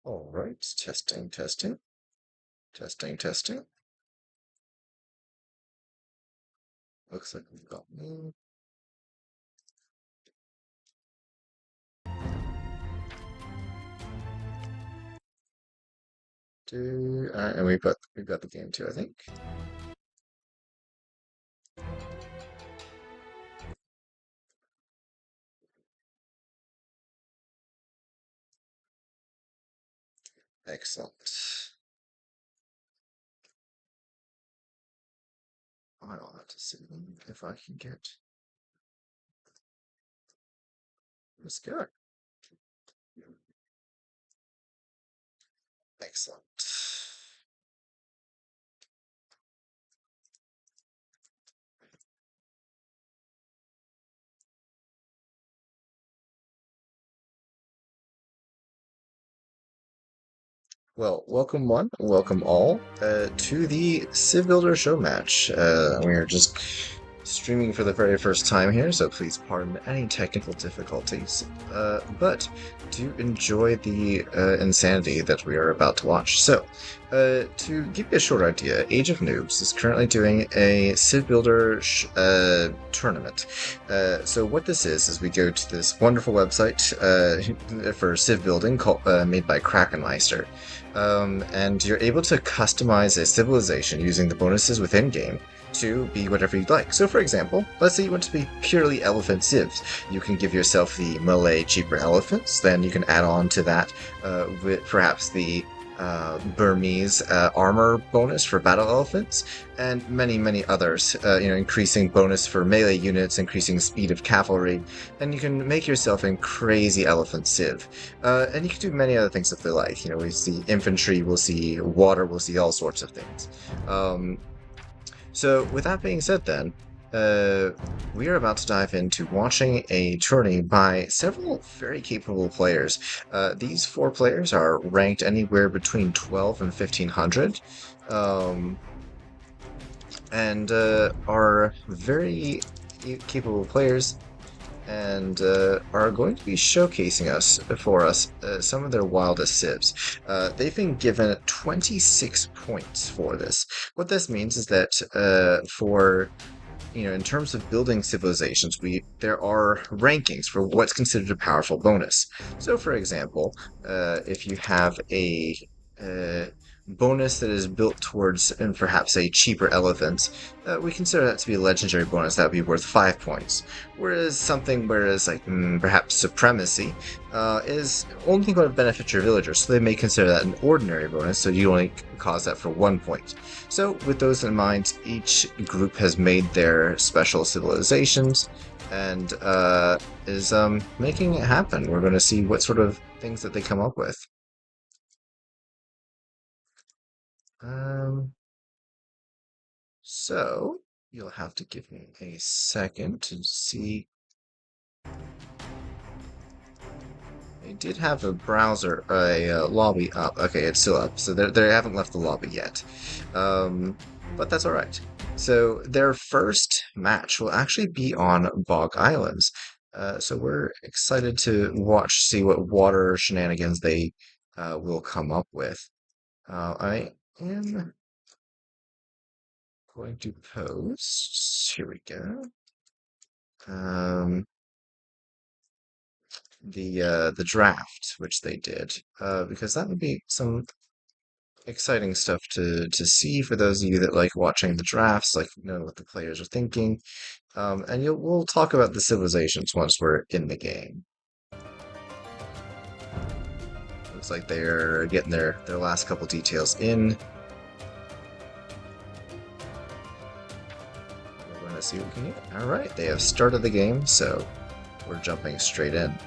All right, testing, testing, testing, testing. Looks like we've got me. And we've got the game too, I think. Excellent. I'll have to see if I can get this going. Excellent. Well, welcome one, welcome all to the CivBuilder Showmatch. We are just streaming for the very first time here, so please pardon any technical difficulties. But do enjoy the insanity that we are about to watch. So, to give you a short idea, Age of Noobs is currently doing a CivBuilder tournament. So what this is we go to this wonderful website for civ building made by Krakenmeister. And you're able to customize a civilization using the bonuses within game to be whatever you'd like. So for example, let's say you want to be purely elephant civs. You can give yourself the Malay cheaper elephants, then you can add on to that with perhaps the Burmese armor bonus for battle elephants, and many, many others, increasing bonus for melee units, increasing speed of cavalry, and you can make yourself a crazy elephant civ. And you can do many other things if they like. We see infantry, we'll see water, we'll see all sorts of things. So with that being said then, we are about to dive into watching a tourney by several very capable players. These four players are ranked anywhere between 12 and 1500, and are very capable players, and are going to be showcasing for us some of their wildest civs. They've been given 26 points for this. What this means is that in terms of building civilizations, there are rankings for what's considered a powerful bonus. So, for example, if you have a bonus that is built towards, and perhaps a cheaper elephant, we consider that to be a legendary bonus that would be worth 5 points. Whereas like perhaps supremacy is only going to benefit your villagers, so they may consider that an ordinary bonus, so you only cause that for 1 point. So with those in mind, each group has made their special civilizations and is making it happen. We're going to see what sort of things that they come up with. So you'll have to give me a second to see. I did have a lobby up. Okay, it's still up, so they haven't left the lobby yet. But that's all right. So their first match will actually be on Bog Islands. So we're excited to see what water shenanigans they will come up with. I am going to post. Here we go. The draft which they did, because that would be some exciting stuff to see for those of you that like watching the drafts, like know what the players are thinking. And we'll talk about the civilizations once we're in the game. Looks like they're getting their last couple details in. We're going to see what we can get. All right, they have started the game, so we're jumping straight in.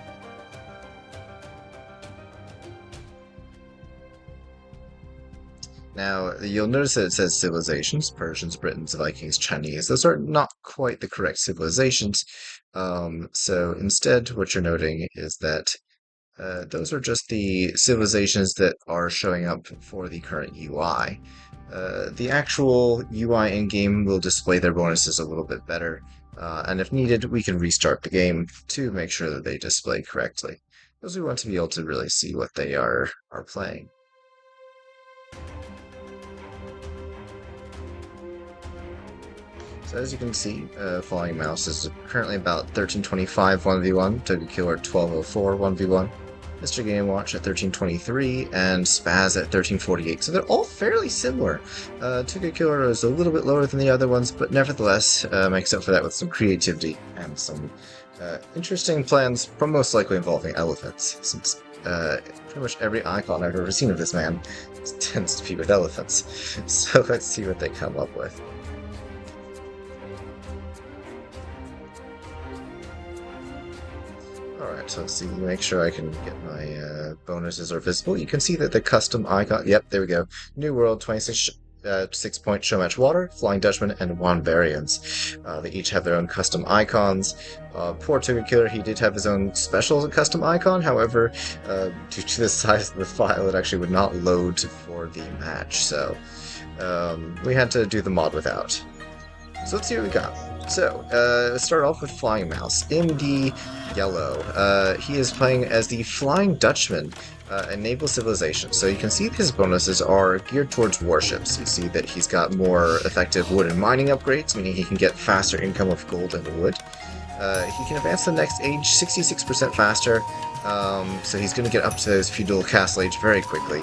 Now, you'll notice that it says civilizations: Persians, Britons, Vikings, Chinese. Those are not quite the correct civilizations. So instead, what you're noting is that those are just the civilizations that are showing up for the current UI. The actual UI in-game will display their bonuses a little bit better, and if needed, we can restart the game to make sure that they display correctly. because we want to be able to really see what they are playing. So as you can see, Flying Mouse is currently about 1325 1v1, Toga Killer 1204 1v1, Mr. Game Watch at 1323, and Spaz at 1348. So they're all fairly similar. Toga Killer is a little bit lower than the other ones, but nevertheless makes up for that with some creativity and some interesting plans, most likely involving elephants, since pretty much every icon I've ever seen of this man tends to be with elephants. So let's see what they come up with. Alright, so let's see, make sure I can get my bonuses are visible. You can see that the custom icon, yep, there we go. New World, 26 6-point Showmatch Water, Flying Dutchman, and Wand variants. They each have their own custom icons. Poor Toga Killer, he did have his own special custom icon, however, due to the size of the file, it actually would not load for the match, so we had to do the mod without. So let's see what we got. So, let's start off with Flying Mouse. In the yellow, he is playing as the Flying Dutchman, Enable Civilization. So you can see his bonuses are geared towards warships. You see that he's got more effective wood and mining upgrades, meaning he can get faster income of gold and wood. He can advance to the next age 66% faster, so he's going to get up to his feudal castle age very quickly.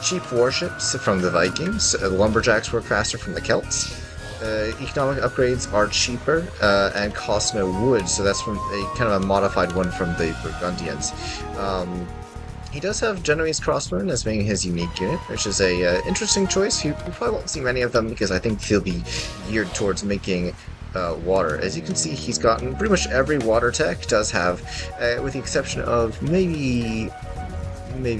Cheap warships from the Vikings. Lumberjacks work faster from the Celts. Economic upgrades are cheaper and cost no wood, so that's from a kind of a modified one from the Burgundians. He does have Genoese Crossbowmen as being his unique unit, which is a interesting choice. You probably won't see many of them because I think they'll be geared towards making water. As you can see, he's gotten pretty much every water tech does have, with the exception of maybe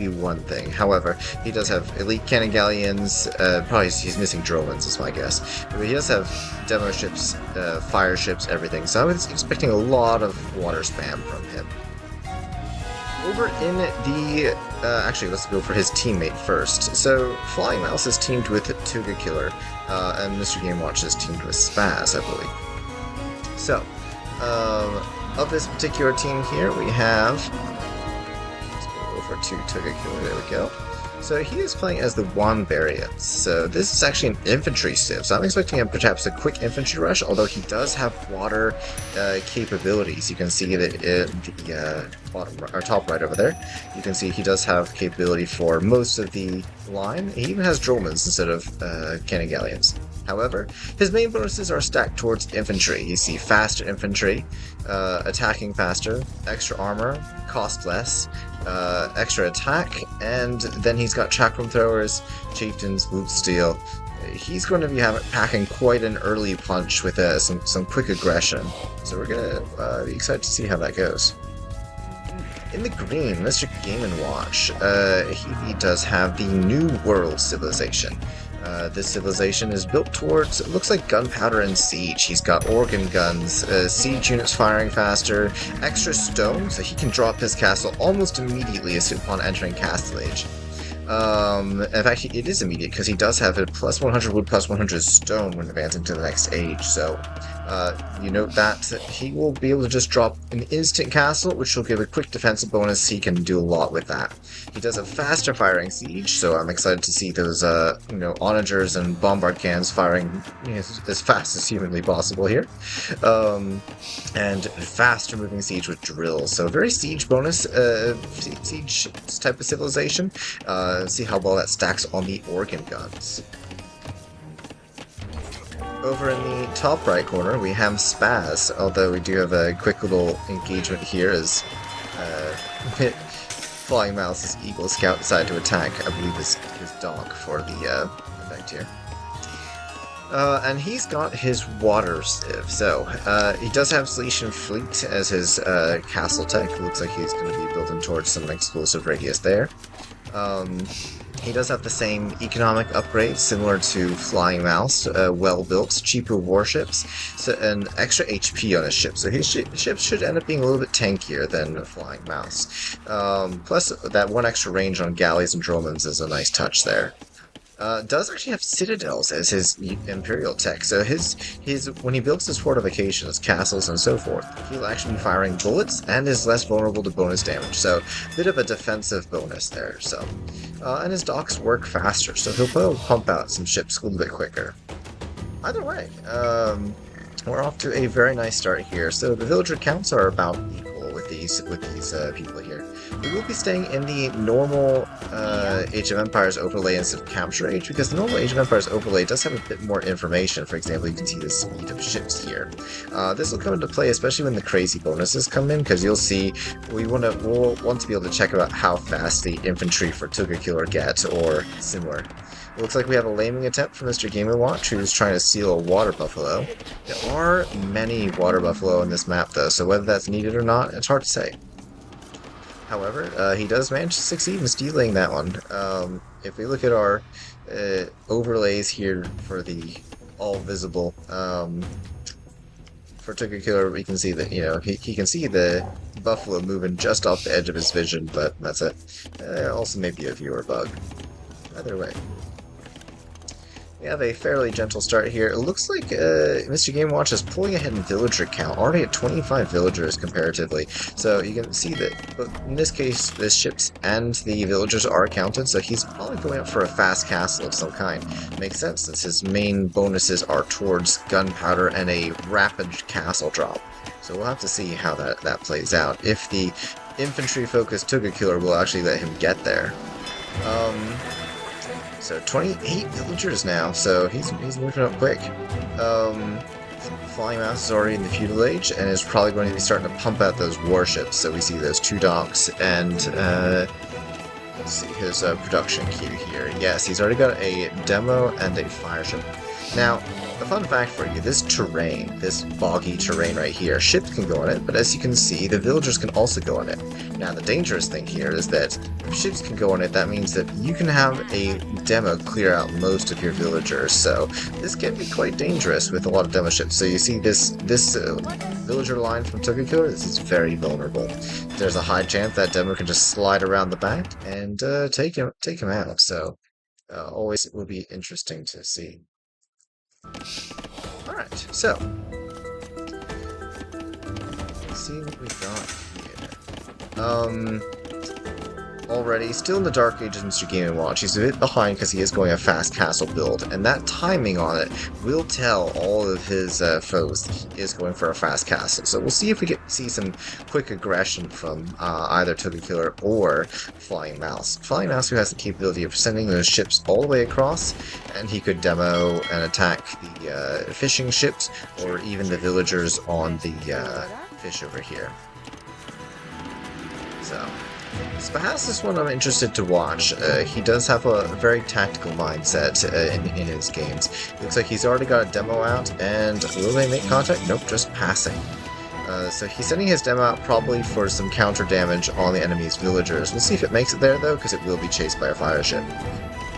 one thing. However, he does have elite cannon galleons, probably he's missing dromons is my guess, but he does have demo ships, fire ships, everything, so I was expecting a lot of water spam from him. Over in the, actually let's go for his teammate first. So Flying Mouse is teamed with Toga Killer, and Mr. Game Watch is teamed with Spaz, I believe. So, of this particular team here, we have over to Toga Killer, there we go. So he is playing as the Wand variant. So this is actually an infantry civ, so I'm expecting him perhaps a quick infantry rush, although he does have water capabilities. You can see that the bottom or top right over there. You can see he does have capability for most of the line. He even has dromons instead of cannon galleons. However, his main bonuses are stacked towards infantry. You see faster infantry, attacking faster, extra armor, cost less, extra attack, and then he's got chakram throwers, chieftains, boot steel. He's going to be packing quite an early punch with some quick aggression. So we're going to be excited to see how that goes. In the green, Mr. Game & Watch, he does have the New World civilization. This civilization is built towards, it looks like gunpowder and siege. He's got organ guns, siege units firing faster, extra stone, so he can drop his castle almost immediately as soon upon entering castle age. In fact, it is immediate because he does have a plus 100 wood, plus 100 stone when advancing to the next age. So, you note that he will be able to just drop an instant castle, which will give a quick defensive bonus. He can do a lot with that. He does a faster firing siege, so I'm excited to see those, onagers and bombard cannons firing as fast as humanly possible here. And faster moving siege with drills. So very siege bonus, siege type of civilization. See how well that stacks on the organ guns. Over in the top right corner, we have Spaz, although we do have a quick little engagement here as Flying Mouse's Eagle Scout decided to attack, I believe, his dog for the effect here. And he's got his water civ, so he does have Saletian Fleet as his castle tech. Looks like he's going to be building towards some explosive radius there. He does have the same economic upgrades similar to Flying Mouse, well-built, cheaper warships, so an extra HP on his ship, so his ships should end up being a little bit tankier than Flying Mouse. Plus, that one extra range on galleys and dromons is a nice touch there. does actually have citadels as his imperial tech. So his when he builds his fortifications, castles, and so forth, he'll actually be firing bullets and is less vulnerable to bonus damage. So a bit of a defensive bonus there. So and his docks work faster, so he'll probably pump out some ships a little bit quicker. Either way, we're off to a very nice start here. So the villager counts are about equal with these people here. We will be staying in the normal Age of Empires overlay instead of Capture Age, because the normal Age of Empires overlay does have a bit more information. For example, you can see the speed of ships here. This will come into play, especially when the crazy bonuses come in, because you'll see we'll want to be able to check about how fast the infantry for Togakiller get, or similar. It looks like we have a laming attempt from Mr. Game & Watch, who's trying to steal a water buffalo. There are many water buffalo in this map, though, so whether that's needed or not, it's hard to say. However, he does manage to succeed in stealing that one. If we look at our overlays here for the all-visible, for Togakiller, we can see that, you know, he can see the buffalo moving just off the edge of his vision, but that's it. Also maybe a viewer bug. Either way. We have a fairly gentle start here. It looks like Mr. Game Watch is pulling ahead in villager count, already at 25 villagers comparatively. So you can see that, but in this case, the ships and the villagers are counted, so he's probably going up for a fast castle of some kind. Makes sense, since his main bonuses are towards gunpowder and a rapid castle drop. So we'll have to see how that plays out. If the infantry-focused Togakiller will actually let him get there. So 28 villagers now, so he's moving up quick. Flying Mouse is already in the feudal age and is probably going to be starting to pump out those warships. So we see those 2 docks and let's see his production queue here. Yes, he's already got a demo and a fire ship. Now, a fun fact for you, this terrain, this boggy terrain right here, ships can go on it, but as you can see, the villagers can also go on it. Now, the dangerous thing here is that if ships can go on it, that means that you can have a demo clear out most of your villagers, so this can be quite dangerous with a lot of demo ships. So you see this villager line from Togakiller, this is very vulnerable. There's a high chance that demo can just slide around the back and take him out, so always it will be interesting to see. Alright, so let's see what we got here. Already, still in the Dark Ages, Mr. Game & Watch. He's a bit behind because he is going a fast castle build, and that timing on it will tell all of his foes that he is going for a fast castle. So we'll see if we get see some quick aggression from either Togakiller or Flying Mouse. Flying Mouse, who has the capability of sending those ships all the way across, and he could demo and attack the fishing ships, or even the villagers on the fish over here. So perhaps this one I'm interested to watch. He does have a very tactical mindset in his games. Looks like he's already got a demo out, and will they make contact? Nope, just passing. So he's sending his demo out probably for some counter damage on the enemy's villagers. We'll see if it makes it there, though, because it will be chased by a fire ship.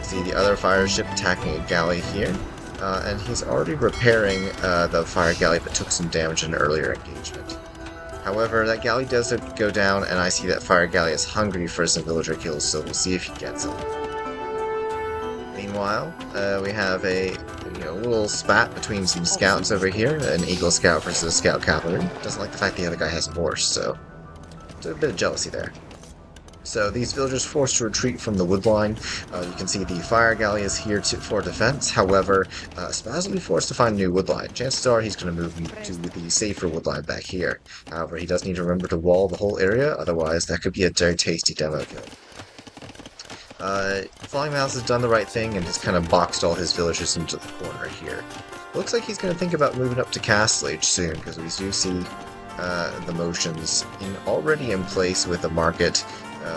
See the other fire ship attacking a galley here, and he's already repairing the fire galley that took some damage in an earlier engagement. However, that galley does go down, and I see that fire galley is hungry for some villager kills, so we'll see if he gets them. Meanwhile, we have a little spat between some scouts over here, an Eagle Scout versus a Scout Cavalry. Doesn't like the fact the other guy has a horse, so there's a bit of jealousy there. So these villagers forced to retreat from the wood line. You can see the fire galley is here for defense. However, Spaz will be forced to find a new wood line. Chances are he's going to move to the safer wood line back here. However, he does need to remember to wall the whole area, otherwise that could be a very tasty demo kill. Flying Mouse has done the right thing and has kind of boxed all his villagers into the corner here. Looks like he's going to think about moving up to Castle Age soon, because we do see the motions already in place with the market,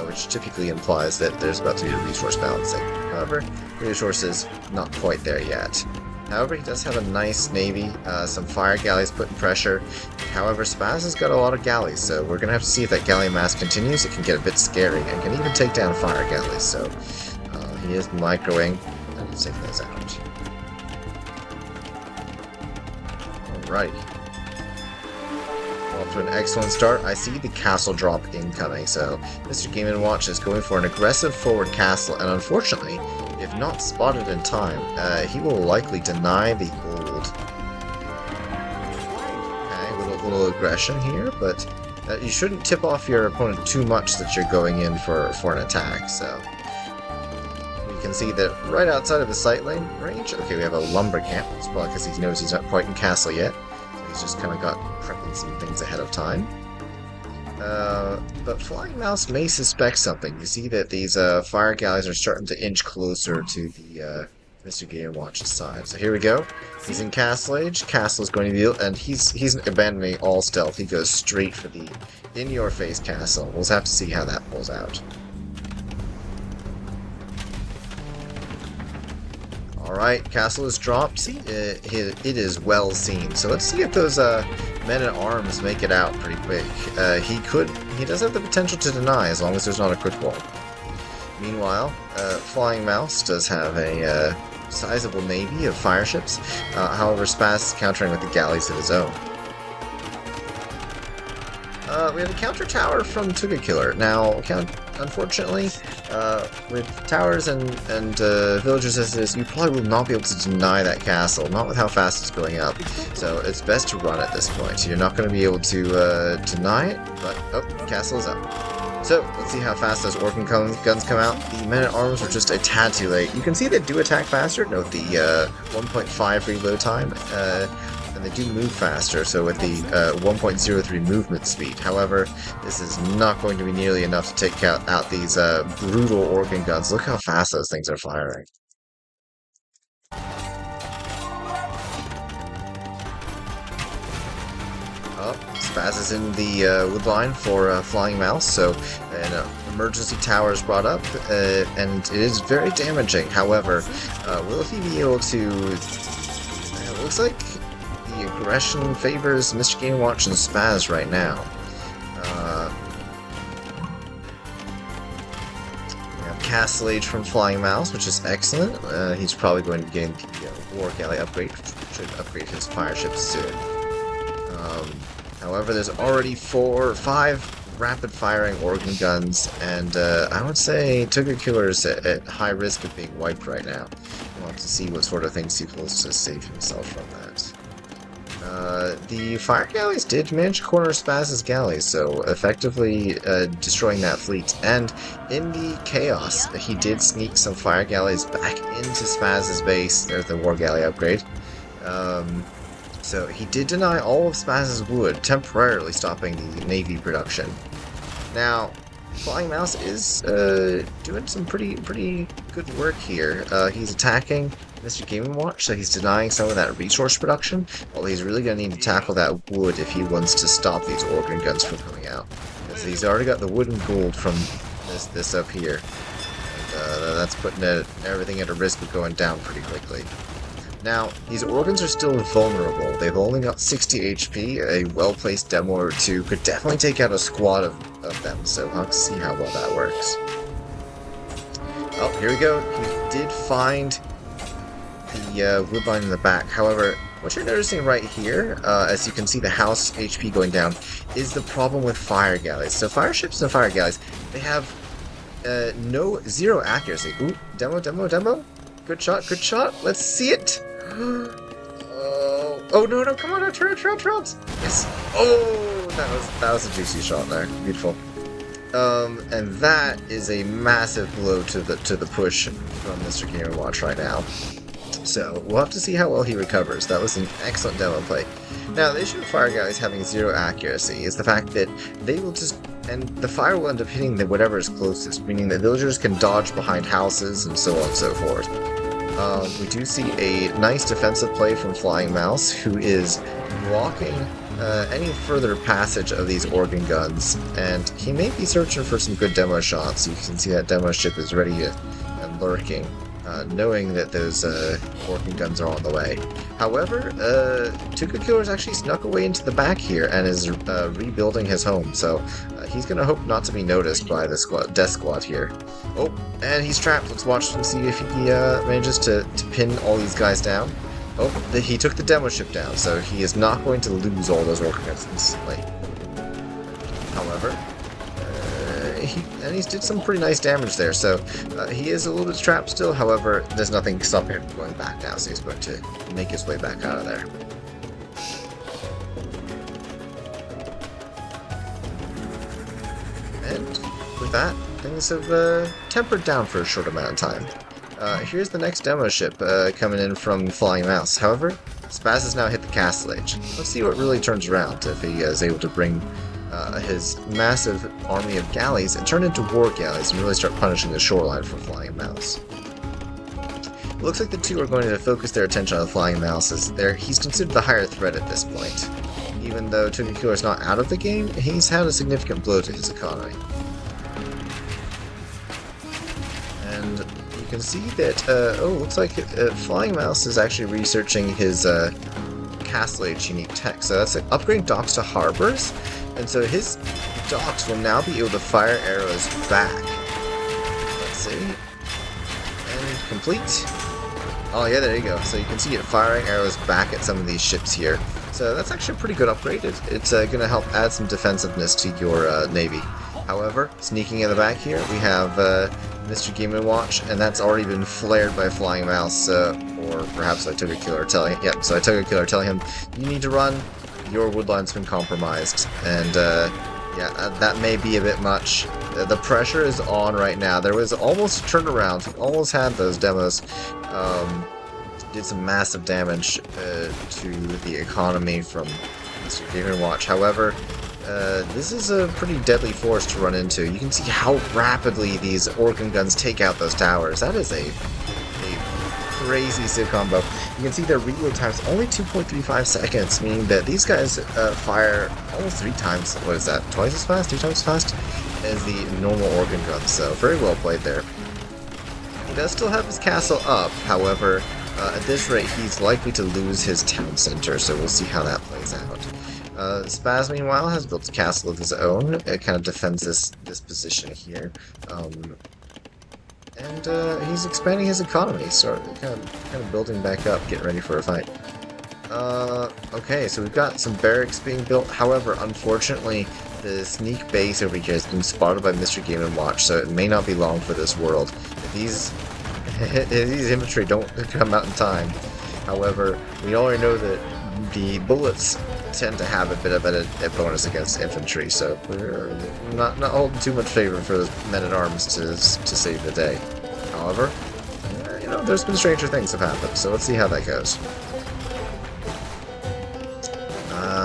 which typically implies that there's about to be a resource balancing. However, resources not quite there yet. However, he does have a nice navy, some fire galleys putting pressure. However, Spaz has got a lot of galleys, so we're going to have to see if that galley mass continues. It can get a bit scary and can even take down fire galleys, so he is microing and he's taking those out. Alrighty. Off to an excellent start. I see the castle drop incoming, so Mr. Game & Watch is going for an aggressive forward castle, and unfortunately, if not spotted in time, he will likely deny the gold. Okay, little aggression here, but you shouldn't tip off your opponent too much that you're going in for an attack, so... You can see that right outside of the sight lane range, okay, we have a lumber camp. It's probably because he knows he's not quite in castle yet, so he's just kind of got prepping some things ahead of time. But Flying Mouse may suspect something. You see that these fire galleys are starting to inch closer to the Mr. Game Watch's side. So here we go. He's in Castle Age. Castle is going to be, and he's abandoning all stealth. He goes straight for the in-your-face castle. We'll have to see how that pulls out. Alright, castle is dropped. It is well seen. So let's see if those men-at-arms make it out pretty quick. He does have the potential to deny as long as there's not a quick wall. Meanwhile, Flying Mouse does have a sizable navy of fire ships. However, Spaz is countering with the galleys of his own. We have a counter tower from Tuga Killer. Now, unfortunately, with towers and villagers as this, you probably will not be able to deny that castle, not with how fast it's going up. So it's best to run at this point. You're not going to be able to deny it, but, oh, castle is up. So, let's see how fast those organ guns come out. The men-at-arms were just a tad too late. You can see they do attack faster. Note the 1.5 reload time. And they do move faster, so with the 1.03 movement speed. However, this is not going to be nearly enough to take out these brutal organ guns. Look how fast those things are firing. Oh, Spaz is in the woodline for Flying Mouse, so an emergency tower is brought up, and it is very damaging. However, will he be able to... It looks like the aggression favors Mr. Game Watch and Spaz right now. We have Castle Age from Flying Mouse, which is excellent. He's probably going to be getting the War Galley upgrade, which should upgrade his fire ships soon. However, there's already 5 rapid-firing organ guns, and I would say Tuga Killer is at high risk of being wiped right now. We'll have to see what sort of things he pulls to save himself from that. The fire galleys did manage to corner Spaz's galleys, so effectively destroying that fleet. And in the chaos, he did sneak some fire galleys back into Spaz's base. There's the War Galley upgrade. So he did deny all of Spaz's wood, temporarily stopping the navy production. Now, Flying Mouse is doing some pretty good work here. He's attacking Mr. Game & Watch, so he's denying some of that resource production. Well, he's really going to need to tackle that wood if he wants to stop these organ guns from coming out. Because he's already got the wood and gold from this up here. And that's putting everything at a risk of going down pretty quickly. Now, these organs are still vulnerable. They've only got 60 HP. A well-placed demo or two could definitely take out a squad of them, so we'll have to see how well that works. Oh, here we go. He did find the woodline in the back. However, what you're noticing right here, as you can see the house HP going down, is the problem with fire galleys. So fire ships and fire galleys, they have zero accuracy. Ooh, demo. Good shot. Let's see it. Oh no, come on, turret. Yes. Oh, that was a juicy shot there. Beautiful. And that is a massive blow to the push from Mr. Game & Watch right now. So we'll have to see how well he recovers. That was an excellent demo play. Now, the issue with fire galleys having zero accuracy is the fact that they will just, and the fire will end up hitting whatever is closest, meaning that villagers can dodge behind houses and so on and so forth. We do see a nice defensive play from Flying Mouse, who is blocking any further passage of these organ guns, and he may be searching for some good demo shots. You can see that demo ship is ready and lurking, knowing that those organ guns are on the way. However, Tuga Killer's actually snuck away into the back here and is rebuilding his home, so he's going to hope not to be noticed by the death squad here. Oh, and he's trapped. Let's watch and see if he manages to pin all these guys down. Oh, he took the demo ship down, so he is not going to lose all those organ guns instantly. However, he's did some pretty nice damage there, so he is a little bit trapped still. However, there's nothing stopping him from going back now, so he's going to make his way back out of there. And with that, things have tempered down for a short amount of time. Here's the next demo ship coming in from Flying Mouse. However, Spaz has now hit the castle age. Let's see what really turns around if he is able to bring his massive army of galleys and turn into war galleys and really start punishing the shoreline for Flying Mouse. It looks like the two are going to focus their attention on the Flying Mouse as he's considered the higher threat at this point. Even though Tokyo is not out of the game, he's had a significant blow to his economy. And you can see that, looks like Flying Mouse is actually researching his Castle Age unique tech. So that's like upgrading docks to harbors, and so his docks will now be able to fire arrows back. Let's see. And complete. Oh yeah, there you go. So you can see it firing arrows back at some of these ships here. So that's actually a pretty good upgrade. It's going to help add some defensiveness to your navy. However, sneaking in the back here, we have Mr. Game & Watch, and that's already been flared by Flying Mouse, or perhaps I took a killer telling him. Yep, so I took a killer telling him, you need to run, your woodline's been compromised. And yeah, that may be a bit much. The pressure is on right now. There was almost a turnaround. We almost had those demos. Did some massive damage to the economy from Mr. Game & Watch. However, this is a pretty deadly force to run into. You can see how rapidly these organ guns take out those towers. That is a crazy civ combo. You can see their reload time is only 2.35 seconds, meaning that these guys fire almost 3 times, what is that, twice as fast, 2 times as fast as the normal organ guns, so very well played there. He does still have his castle up, however, at this rate he's likely to lose his town center, so we'll see how that plays out. Spaz, meanwhile, has built a castle of his own. It kind of defends this position here. And he's expanding his economy, so kind of building back up, getting ready for a fight. Okay, so we've got some barracks being built. However, unfortunately, the sneak base over here has been spotted by Mr. Game & Watch, so it may not be long for this world. If these infantry don't come out in time. However, we already know that the bullets tend to have a bit of a bonus against infantry, so we're not holding too much favor for those men-at-arms to save the day. However, you know, there's been stranger things have happened, so let's see how that goes.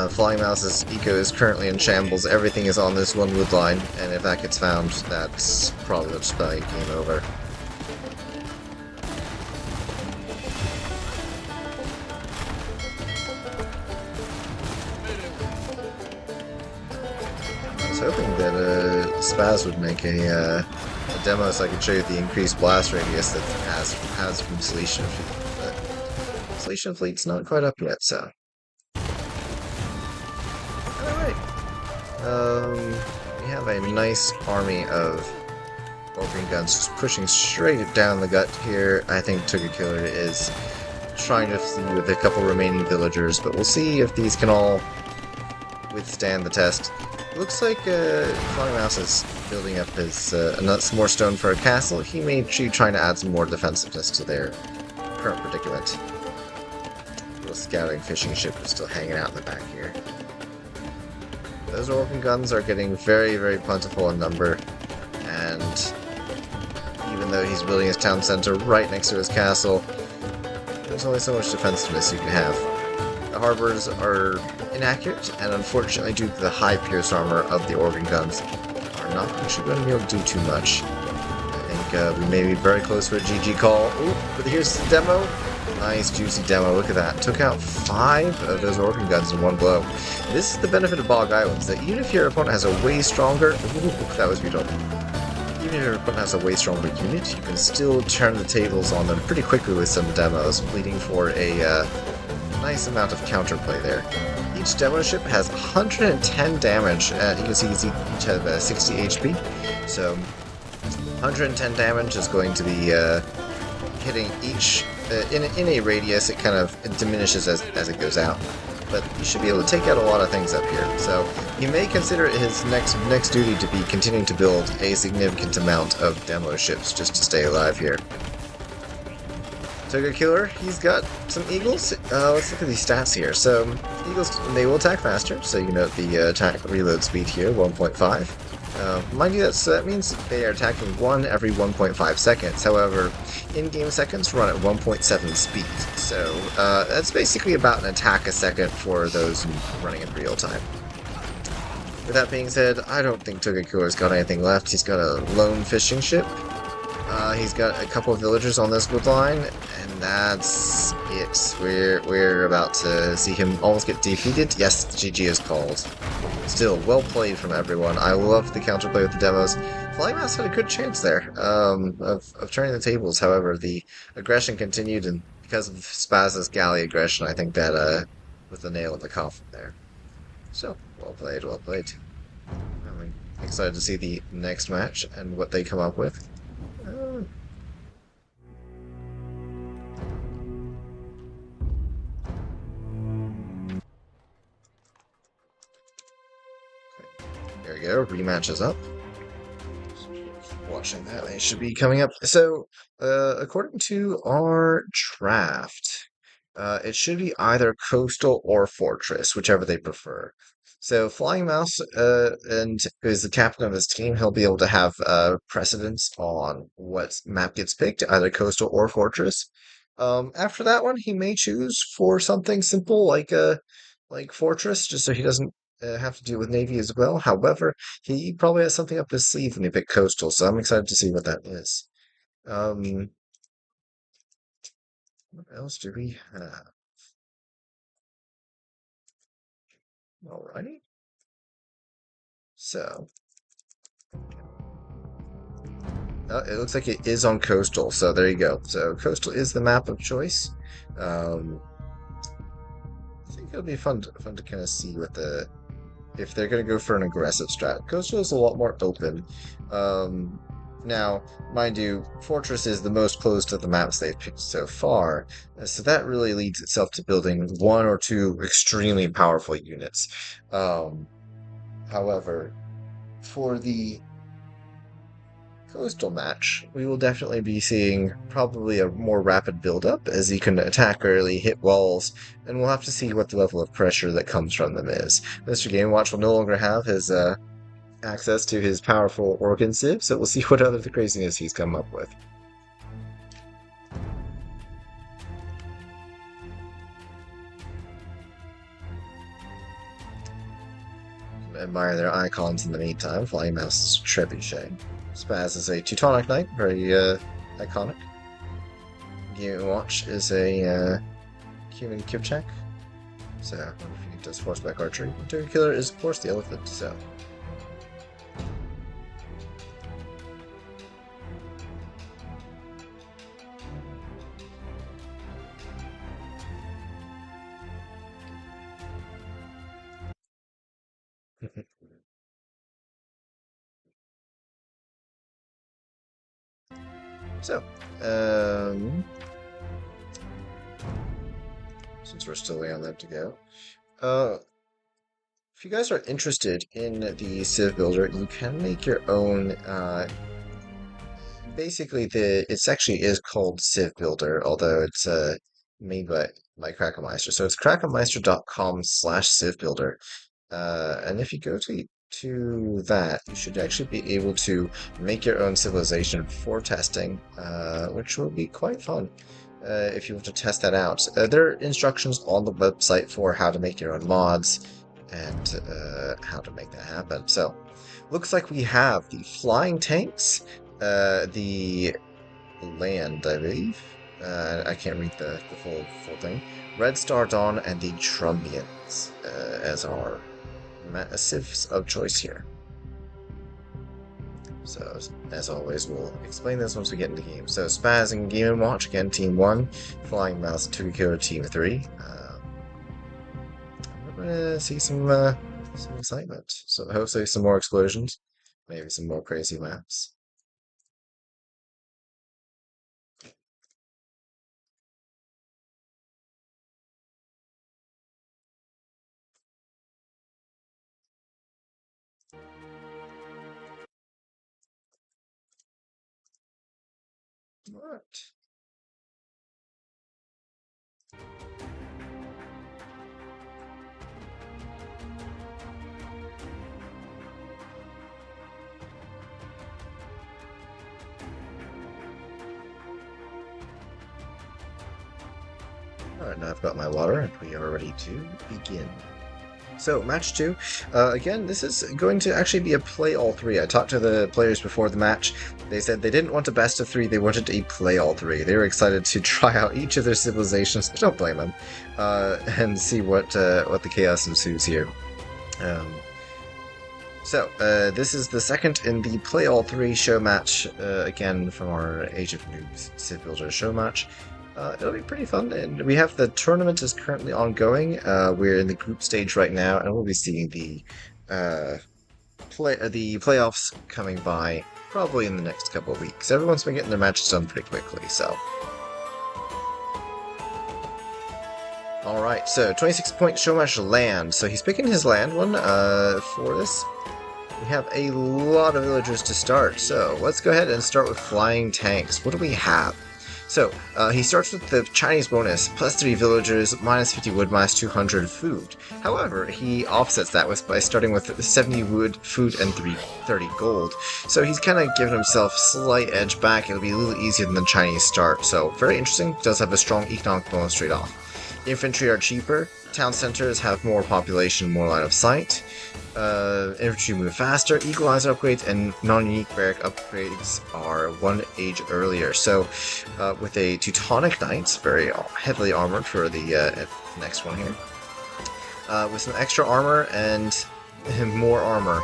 Flying Mouse's eco is currently in shambles. Everything is on this one wood line, and if that gets found, that's probably just by game over. I was hoping that Spaz would make a demo so I could show you the increased blast radius that has from Celestian Fleet, but Celestian Fleet's not quite up yet, so. Alright. We have a nice army of organ guns just pushing straight down the gut here. I think Took a Killer is trying to flee with a couple remaining villagers, but we'll see if these can all withstand the test. It looks like Flying Mouse is building up his some more stone for a castle. He may be trying to add some more defensiveness to their current predicament. A little scouting fishing ship is still hanging out in the back here. Those organ guns are getting very, very plentiful in number, and even though he's building his town center right next to his castle, there's only so much defensiveness you can have. The harbors are inaccurate, and unfortunately, due to the high pierce armor of the organ guns, are not actually going to be able to do too much. I think we may be very close for a GG call. Ooh, but here's the demo. Nice, juicy demo. Look at that. Took out 5 of those organ guns in one blow. This is the benefit of Bog Islands, that even if your opponent has a way stronger... Ooh, that was beautiful. Even if your opponent has a way stronger unit, you can still turn the tables on them pretty quickly with some demos, leading for a nice amount of counterplay there. Each demo ship has 110 damage. You can see each have 60 HP. So 110 damage is going to be hitting each in a radius. It kind of diminishes as it goes out. but you should be able to take out a lot of things up here. So he may consider it his next duty to be continuing to build a significant amount of demo ships just to stay alive here. Toga Killer, he's got some Eagles. Let's look at these stats here. So, Eagles, they will attack faster, so you note the attack reload speed here, 1.5. Mind you, that means they are attacking 1 every 1.5 seconds. However, in-game seconds run at 1.7 speed. So, that's basically about an attack a second for those running in real time. With that being said, I don't think Toga Killer's got anything left. He's got a lone fishing ship. He's got a couple of villagers on this wood line, and that's it. We're about to see him almost get defeated. Yes, GG is called. Still, well played from everyone. I love the counterplay with the demos. Flying Mouse had a good chance there of turning the tables. However, the aggression continued, and because of Spaz's galley aggression, I think that was the nail in the coffin there. So, well played, well played. I'm excited to see the next match and what they come up with. There we go, rematch is up. Watching that, they should be coming up. So, according to our draft, it should be either Coastal or Fortress, whichever they prefer. So, Flying Mouse, and is the captain of his team, he'll be able to have precedence on what map gets picked, either Coastal or Fortress. After that one, he may choose for something simple like Fortress, just so he doesn't have to deal with Navy as well. However, he probably has something up his sleeve when he picked Coastal, so I'm excited to see what that is. Um, what else do we have? Alrighty. So, it looks like it is on Coastal, so there you go. So, Coastal is the map of choice. Um, I think it'll be fun to kind of see what if they're going to go for an aggressive strat. Coastal is a lot more open. Um, Now, mind you, Fortress is the most close to the maps they've picked so far, so that really leads itself to building one or two extremely powerful units. Um, However, for the Coastal match, we will definitely be seeing probably a more rapid build-up as he can attack early, hit walls, and we'll have to see what the level of pressure that comes from them is. Mr. Game Watch will no longer have his access to his powerful organ sieve, so we'll see what other craziness he's come up with. Admire their icons in the meantime. Flying Mouse Trebuchet. Spaz is a Teutonic Knight, very iconic. Game Watch is a human Kipchak, so I wonder if he does horseback archery. Turkey Killer is, of course, the elephant, so. So, since we're still waiting on them to go, if you guys are interested in the CivBuilder, you can make your own. Basically, it's actually is called CivBuilder, although it's made by Krakenmeister. So it's krakenmeister.com/CivBuilder. And if you go to that, you should actually be able to make your own civilization for testing, which will be quite fun if you want to test that out. There are instructions on the website for how to make your own mods and how to make that happen. So, looks like we have the flying tanks, the land, I believe. I can't read the full thing. Red Star Dawn and the Trumbians as our massives of choice here. So, as always, we'll explain this once we get into the game. So, Spaz and Game & Watch, again, Team 1. Flying Mouse, Tukiko, Team 3. We're gonna see some excitement. So, hopefully some more explosions. Maybe some more crazy maps. What? Alright, now I've got my water, and we are ready to begin. So, match 2. Again, this is going to actually be a play all 3. I talked to the players before the match. They said they didn't want a best of 3, they wanted a play all 3. They were excited to try out each of their civilizations, I don't blame them, and see what the chaos ensues here. This is the second in the Play All 3 show match, again from our Age of Noobs CivBuilder show match. It'll be pretty fun, and we have the tournament is currently ongoing. We're in the group stage right now, and we'll be seeing the playoffs coming by probably in the next couple of weeks. Everyone's been getting their matches done pretty quickly, so. Alright, so 26-point Showmatch land. So he's picking his land one for this. We have a lot of villagers to start, so let's go ahead and start with flying tanks. What do we have? So, he starts with the Chinese bonus, plus 3 villagers, minus 50 wood, minus 200 food. However, he offsets that by starting with 70 wood, food, and 30 gold. So he's kind of given himself a slight edge back. It'll be a little easier than the Chinese start. So, very interesting. Does have a strong economic bonus trade-off. Infantry are cheaper. Town centers have more population, more line of sight. Infantry move faster, equalizer upgrades, and non-unique barrack upgrades are 1 age earlier. So, with a Teutonic Knight, very heavily armored for the next one here, with some extra armor and more armor,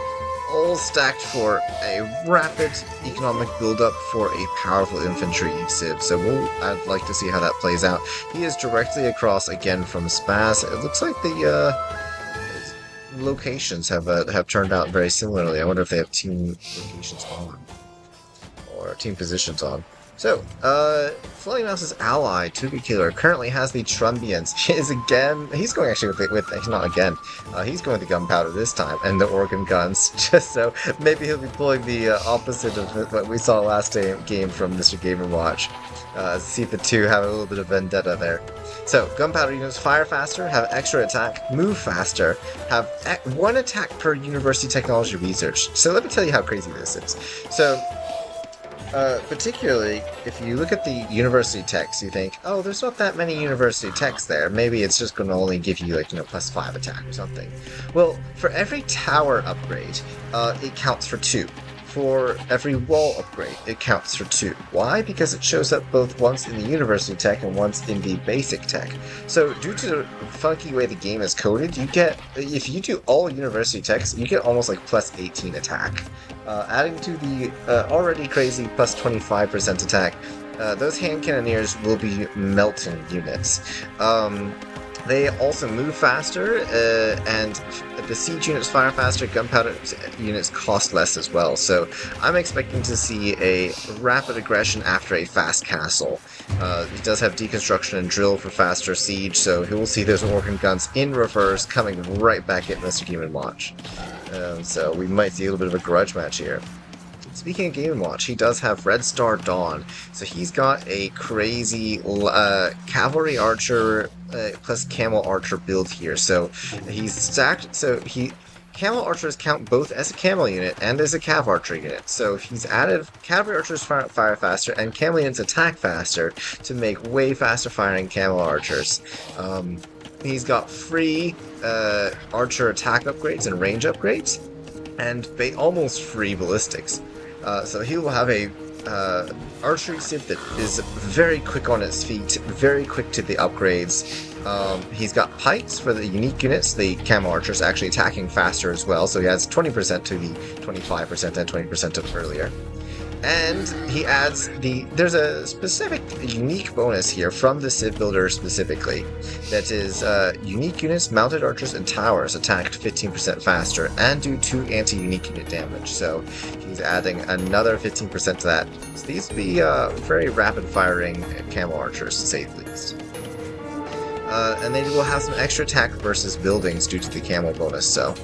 all stacked for a rapid economic build-up for a powerful infantry civ. So I'd like to see how that plays out. He is directly across again from Spaz. It looks like the locations have turned out very similarly. I wonder if they have team locations on or team positions on. So, Floating Mouse's ally, Tuga Killer, currently has the Trumbians. He's going actually not again, he's going with the gunpowder this time, and the organ guns, just so maybe he'll be pulling the opposite of what we saw last game from Mr. Game & Watch. See if the two have a little bit of vendetta there. So, gunpowder units fire faster, have extra attack, move faster, have 1 attack per university technology research. So let me tell you how crazy this is. So, particularly, if you look at the university techs, you think, oh, there's not that many university techs there. Maybe it's just going to only give you, like, plus 5 attack or something. Well, for every tower upgrade, it counts for 2. For every wall upgrade, it counts for 2. Why? Because it shows up both once in the university tech and once in the basic tech. So, due to the funky way the game is coded, you get, if you do all university techs, you get almost like plus 18 attack. Adding to the already crazy plus 25% attack, those hand cannoneers will be melting units. They also move faster, and the siege units fire faster, gunpowder units cost less as well. So I'm expecting to see a rapid aggression after a fast castle. He does have deconstruction and drill for faster siege, so he will see those organ guns in reverse coming right back at Mr. Game & Watch. So we might see a little bit of a grudge match here. Speaking of Game & Watch, he does have Red Star Dawn, so he's got a crazy cavalry archer plus camel archer build here. So he's stacked. So camel archers count both as a camel unit and as a cav archer unit. So he's added cavalry archers fire faster and camel units attack faster to make way faster firing camel archers. He's got free archer attack upgrades and range upgrades, and almost free ballistics. So he will have a archery civ that is very quick on its feet, very quick to the upgrades. He's got pikes for the unique units, the camel archers actually attacking faster as well, so he adds 20% to the 25% and 20% of earlier. And he adds there's a specific unique bonus here from the CivBuilder specifically, that is unique units, mounted archers, and towers attacked 15% faster and do 2 anti-unique unit damage. So he's adding another 15% to that. So these will be very rapid firing camel archers, to say the least. And they will have some extra attack versus buildings due to the camel bonus, so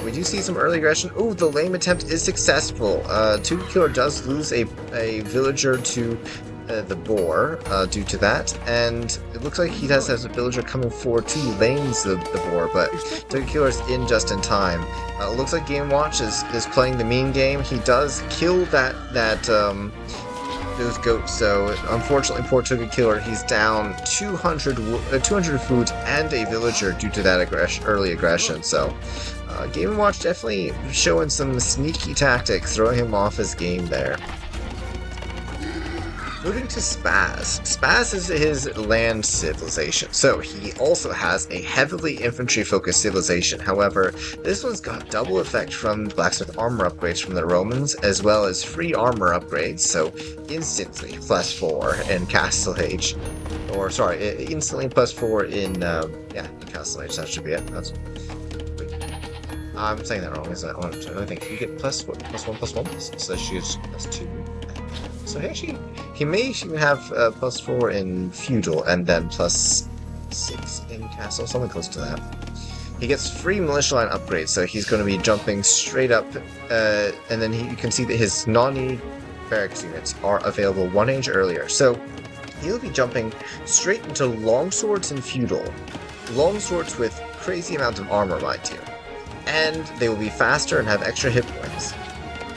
we do see some early aggression. Ooh, the lame attempt is successful. Tuga Killer does lose a villager to the boar due to that, and it looks like he has a villager coming forward to lanes the boar, but Toga Killer is in just in time. It looks like Game Watch is playing the mean game. He does kill those goats, so unfortunately poor Toga Killer, he's down 200 food and a villager due to that early aggression, so Game Watch definitely showing some sneaky tactics, throwing him off his game there. Moving to Spaz. Spaz is his land civilization, so he also has a heavily infantry-focused civilization. However, this one's got double effect from blacksmith armor upgrades from the Romans, as well as free armor upgrades, so instantly +4 in Castle Age. Or, sorry, instantly +4 in Castle Age, that should be it. Wait. I'm saying that wrong, isn't it? I think you get +1, so she's +2. So he may even have +4 in feudal and then +6 in castle, something close to that. He gets free militia line upgrades, so he's going to be jumping straight up, and then you can see that his non-need barracks units are available 1 age earlier. So he'll be jumping straight into longswords in feudal, longswords with crazy amounts of armor, mind you, and they will be faster and have extra hit points.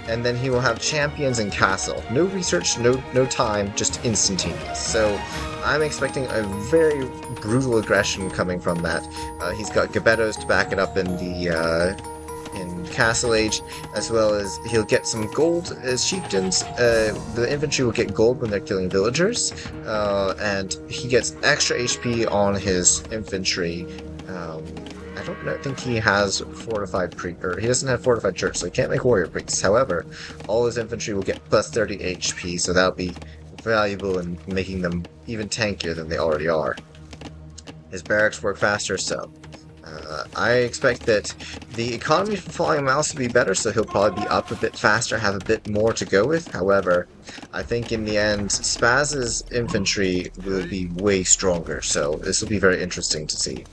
And then he will have champions in castle. No research, no time, just instantaneous. So I'm expecting a very brutal aggression coming from that. He's got Gebettos to back it up in the in Castle Age, as well as he'll get some gold as chieftains. The infantry will get gold when they're killing villagers, and he gets extra HP on his infantry. I don't think he has fortified he doesn't have fortified church, so he can't make warrior priests. However, all his infantry will get +30 HP, so that'll be valuable in making them even tankier than they already are. His barracks work faster, so I expect that the economy for Flying Mouse will be better, so he'll probably be up a bit faster, have a bit more to go with. However, I think in the end, Spaz's infantry will be way stronger, so this will be very interesting to see.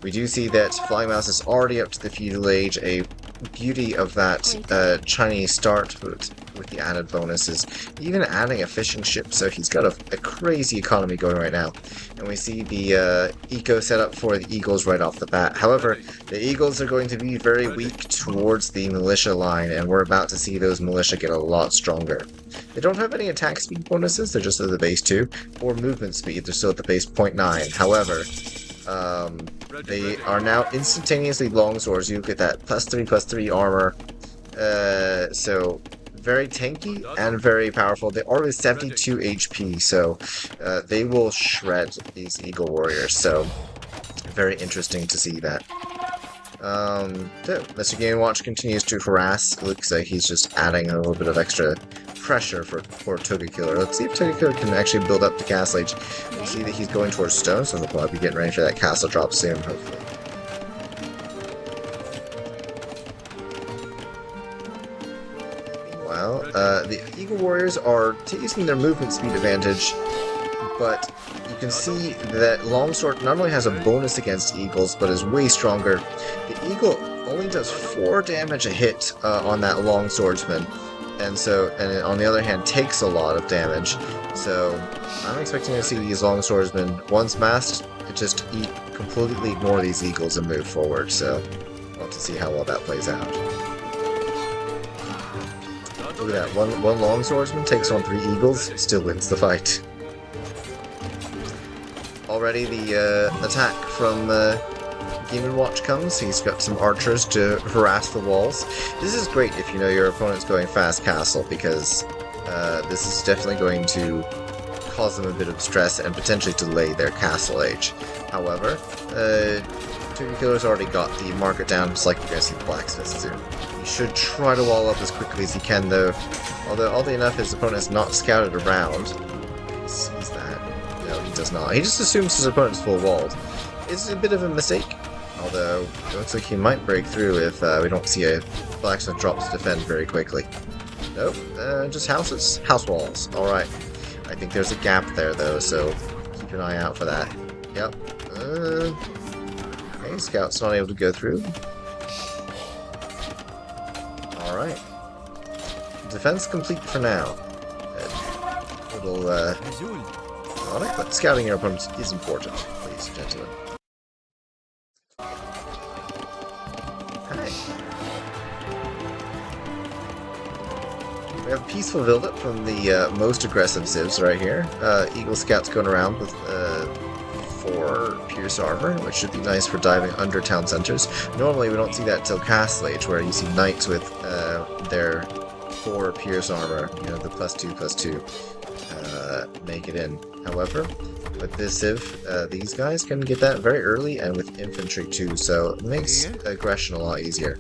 We do see that Flying Mouse is already up to the feudal age. A beauty of that Chinese start with the added bonuses, even adding a fishing ship, so he's got a crazy economy going right now. And we see the eco setup for the Eagles right off the bat. However, the Eagles are going to be very weak towards the militia line, and we're about to see those militia get a lot stronger. They don't have any attack speed bonuses, they're just at the base 2, or movement speed, they're still at the base 0.9. However, they are now instantaneously longswords. You get that +3/+3 armor, so very tanky and very powerful. They are with 72 HP, so they will shred these Eagle Warriors, so very interesting to see that. Mr. Game Watch continues to harass. It looks like he's just adding a little bit of extra pressure for Toga Killer. Let's see if Toga Killer can actually build up the Castle Age. You see that he's going towards stone, so he'll probably be getting ready for that castle drop soon, hopefully. Meanwhile, the Eagle Warriors are using their movement speed advantage, but you can see that Longsword not only has a bonus against Eagles, but is way stronger. The Eagle only does 4 damage a hit on that Longswordsman, and on the other hand takes a lot of damage. So I'm expecting to see these Longswordsmen, once masked, just completely ignore these Eagles and move forward. So we'll have to see how well that plays out. Look at that, one Longswordsman takes on 3 Eagles, still wins the fight. Already the attack from Game & Watch comes. He's got some archers to harass the walls. This is great if you know your opponent's going fast castle, because this is definitely going to cause them a bit of stress and potentially delay their castle age. However, Toga Killer's already got the market down, just like you're going to see the blacksmith soon. He should try to wall up as quickly as he can, though. Although, oddly enough, his opponent is not scouted around. He sees that. No, he does not. He just assumes his opponent's full walled. It's a bit of a mistake, although it looks like he might break through if we don't see a blacksmith drop to defend very quickly. Nope, just houses. House walls. Alright. I think there's a gap there, though, so keep an eye out for that. Yep. Okay, scout's not able to go through. Alright. Defense complete for now. little chaotic, but scouting your opponent is important, ladies and gentlemen. Okay. We have a peaceful build-up from the most aggressive civs right here. Eagle Scouts going around with 4 Pierce Armor, which should be nice for diving under town centers. Normally we don't see that till Castle Age, where you see Knights with their 4 Pierce Armor, you know, the +2/+2, make it in. However, with this civ, these guys can get that very early, and with infantry too, so it makes aggression a lot easier.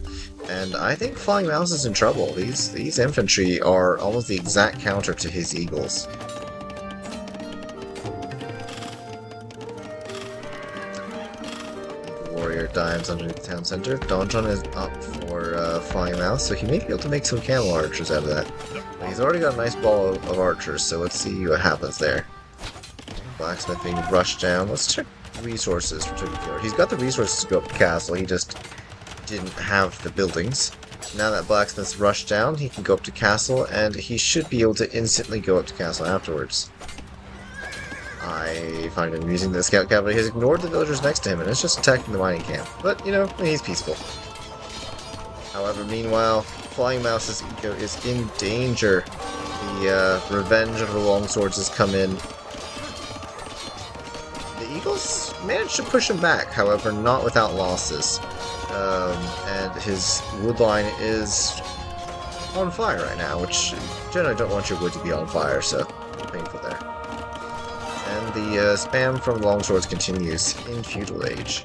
And I think Flying Mouse is in trouble. These infantry are almost the exact counter to his Eagles. Warrior dives underneath the town center. Donjon is up for Flying Mouse, so he may be able to make some camel archers out of that. But he's already got a nice ball of archers, so let's see what happens there. Blacksmith being rushed down. Let's check resources for Turkey. He's got the resources to go up to castle, he just didn't have the buildings. Now that Blacksmith's rushed down, he can go up to castle, and he should be able to instantly go up to castle afterwards. I find it amusing that the scout cavalry has ignored the villagers next to him and is just attacking the mining camp. But, you know, he's peaceful. However, meanwhile, Flying Mouse's eco is in danger. The revenge of the longswords has come in. The Eagles managed to push him back, however, not without losses. And his wood line is on fire right now, which generally don't want your wood to be on fire, so painful there. And the spam from longswords continues in Feudal Age.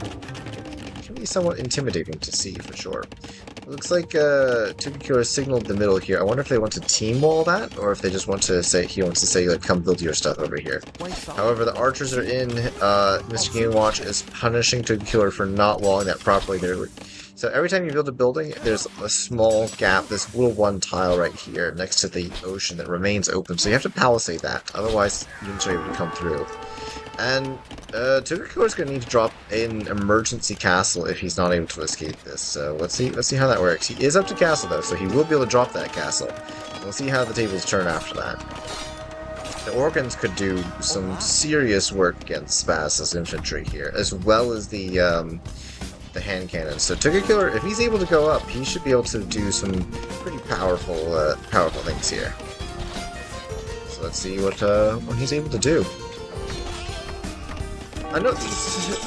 It can be somewhat intimidating to see, for sure. It looks like Tugakura signaled the middle here. I wonder if they want to team wall that, or if they just want to say, he wants to say, like, come build your stuff over here. However, the archers are in. Mr. Game Watch is punishing Tugakura for not walling that properly there. So every time you build a building, there's a small gap, this little one tile right here next to the ocean that remains open. So you have to palisade that, otherwise units are able to come through. And Tugakura is going to need to drop an emergency castle if he's not able to escape this. So let's see how that works. He is up to castle though, so he will be able to drop that castle. We'll see how the tables turn after that. The Organs could do some serious work against Spaz's infantry here, as well as the hand cannons. So Tugakura, if he's able to go up, he should be able to do some pretty powerful things here. So let's see what he's able to do. I know these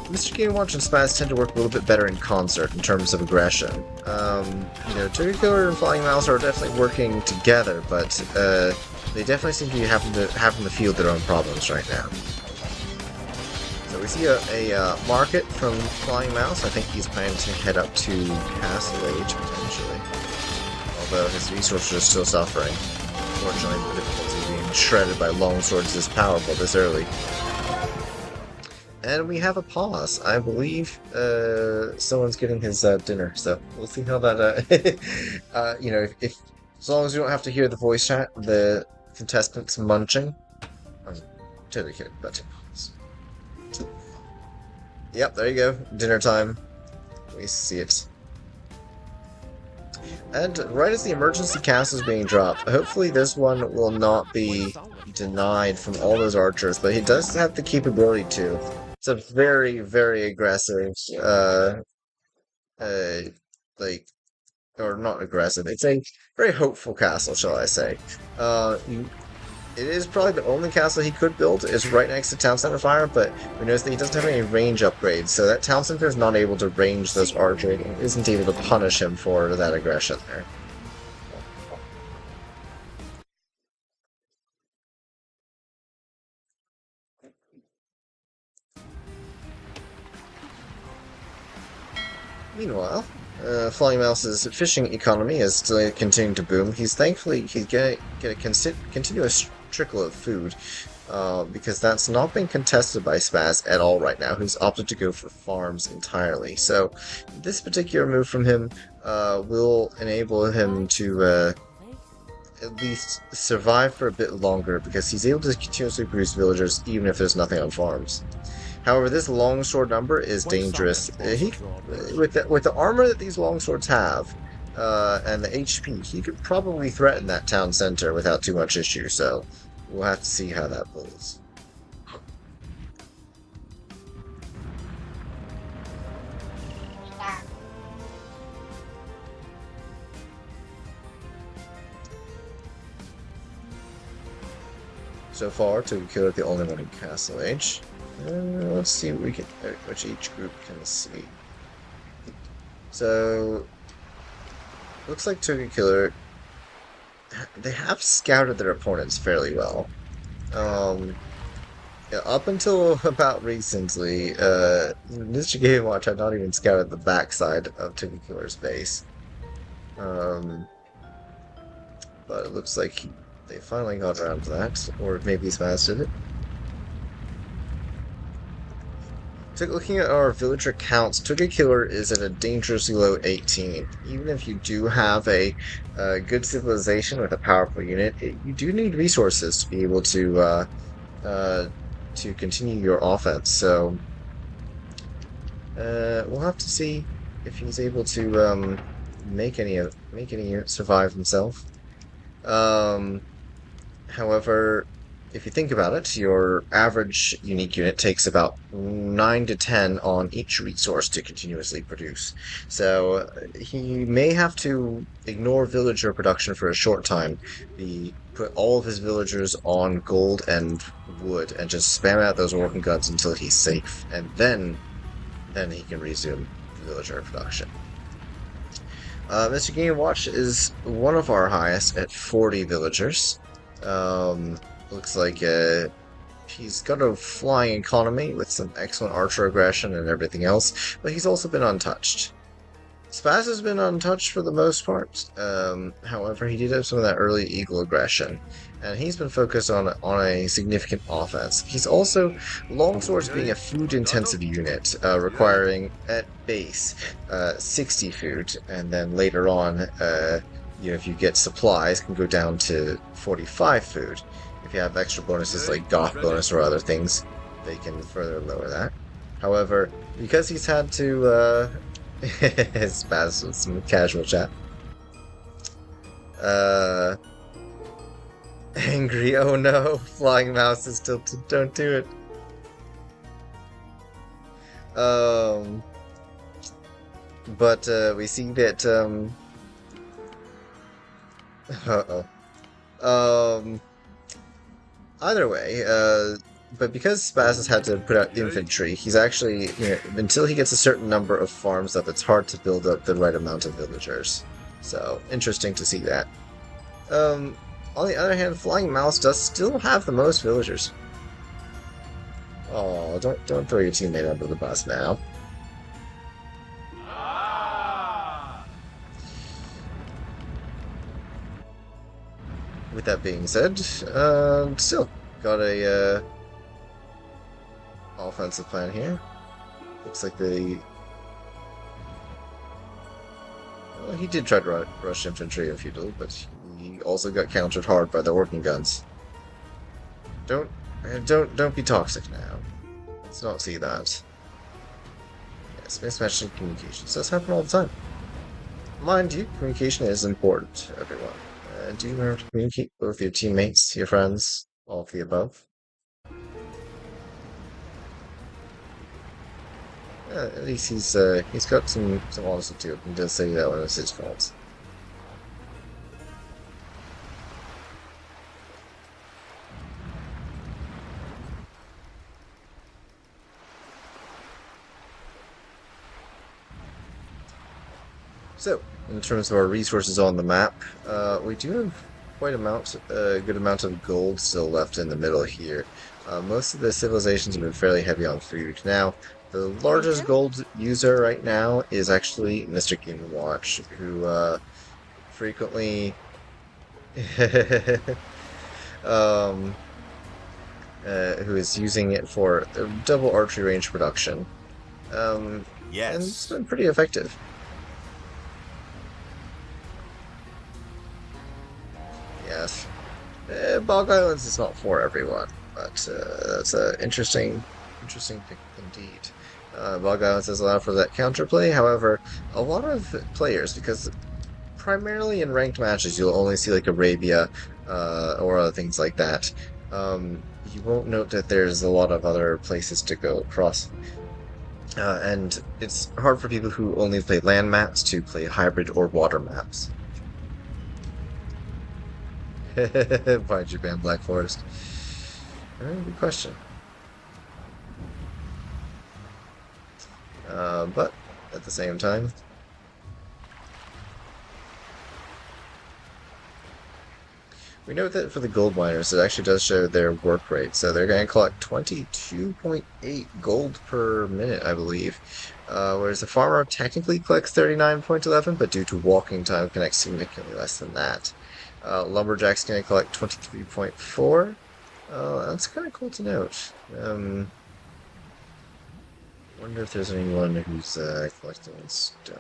Mr. Game Watch and Spaz tend to work a little bit better in concert in terms of aggression. You know, Tugakura and Flying Mouse are definitely working together, but they definitely seem to be having to field their own problems right now. So we see a market from Flying Mouse. I think he's planning to head up to Castle Age, potentially. Although his resources are still suffering. Unfortunately, the difficulty being shredded by longswords is powerful this early. And we have a pause. I believe someone's getting his dinner, so we'll see how that, you know, if as long as you don't have to hear the voice chat, the contestants munching. I'm totally kidding, but... Yep, there you go. Dinner time. We see it. And right as the emergency castle is being dropped, hopefully this one will not be denied from all those archers, but he does have the capability to. It's a very, very aggressive, like, or not aggressive, it's a very hopeful castle, shall I say. It is probably the only castle he could build. It's right next to Town Center Fire, but we notice that he doesn't have any range upgrades, so that Town Center is not able to range those archers and isn't able to punish him for that aggression there. Meanwhile, Flying Mouse's fishing economy is still continuing to boom. He's getting a continuous trickle of food, because that's not been contested by Spaz at all right now, who's opted to go for farms entirely. So this particular move from him will enable him to at least survive for a bit longer, because he's able to continuously produce villagers even if there's nothing on farms. However, this longsword number is dangerous. With the armor that these longswords have, and the HP, he could probably threaten that town center without too much issue, so we'll have to see how that plays. So far, to kill the only one in Castle Age. Let's see what we can, which each group can see. So, looks like Token Killer, they have scouted their opponents fairly well. Yeah, up until about recently, Mr. Game Watch had not even scouted the backside of Token Killer's base. Um, but it looks like they finally got around to that, or maybe Spaz did it. Looking at our villager counts, Token Killer is at a dangerously low 18. Even if you do have a good civilization with a powerful unit, you do need resources to be able to continue your offense. So we'll have to see if he's able to make any survive himself. However, if you think about it, your average unique unit takes about 9 to 10 on each resource to continuously produce. So he may have to ignore villager production for a short time, put all of his villagers on gold and wood, and just spam out those organ guns until he's safe, and then he can resume villager production. Mr. Game Watch is one of our highest at 40 villagers. Looks like he's got a flying economy with some excellent archer aggression and everything else, but he's also been untouched. Spaz has been untouched for the most part. However, he did have some of that early eagle aggression, and he's been focused on a significant offense. He's also longswords being a food-intensive unit, requiring at base 60 food, and then later on, if you get supplies, can go down to 45 food. If you have extra bonuses like Goth bonus or other things, they can further lower that. However, because he's had to spaz with some casual chat. Angry, oh no, flying mouse is tilted, don't do it. But we see that either way, but because Spaz has had to put out infantry, he's actually, until he gets a certain number of farms up, it's hard to build up the right amount of villagers. So, interesting to see that. On the other hand, Flying Mouse does still have the most villagers. Oh, don't throw your teammate under the bus now. With that being said, still got a offensive plan here. Looks like he did try to rush infantry if you do, but he also got countered hard by the organ guns. Don't be toxic now. Let's not see that. Yes, mismatching communications does happen all the time. Mind you, communication is important to everyone. Do you remember to communicate with your teammates, your friends, all of the above? At least he's got some honesty to it, and does say that when it's his fault. So, in terms of our resources on the map, we do have quite a good amount of gold still left in the middle here. Most of the civilizations have been fairly heavy on food. Now, the largest gold user right now is actually Mr. Game Watch, who frequently who is using it for double archery range production. Yes. And it's been pretty effective. Yes. Bog Islands is not for everyone, but that's an interesting pick indeed. Bog Islands has allowed for that counterplay. However, a lot of players, because primarily in ranked matches, you'll only see like Arabia or other things like that. You won't note that there's a lot of other places to go across. And it's hard for people who only play land maps to play hybrid or water maps. Why'd you ban Black Forest? Good question. But at the same time, we know that for the gold miners, it actually does show their work rate. So they're going to collect 22.8 gold per minute, I believe. Whereas the farmer technically collects 39.11, but due to walking time, collects significantly less than that. Lumberjack's going to collect 23.4. That's kind of cool to note. Wonder if there's anyone who's collecting stone.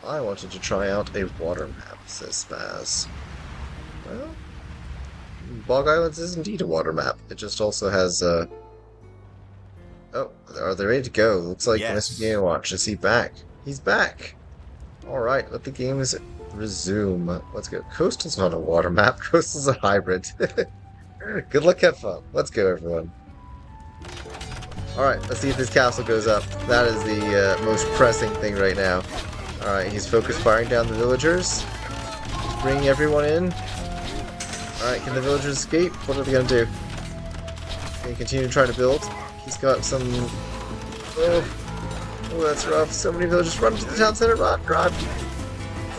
I wanted to try out a water map, says Spaz. Well, Bog Islands is indeed a water map. It just also has, Oh, are they ready to go? Looks like Mr. Game Watch. Is he back? He's back! Alright, let the games resume. Let's go. Coastal's not a water map. Coastal's a hybrid. Good luck, have fun. Let's go, everyone. Alright, let's see if this castle goes up. That is the most pressing thing right now. Alright, he's focused firing down the villagers. He's bringing everyone in. Alright, can the villagers escape? What are they gonna do? Can he continue to try to build? He's got some... Oh, that's rough. So many villagers. Run to the town center. Run, run.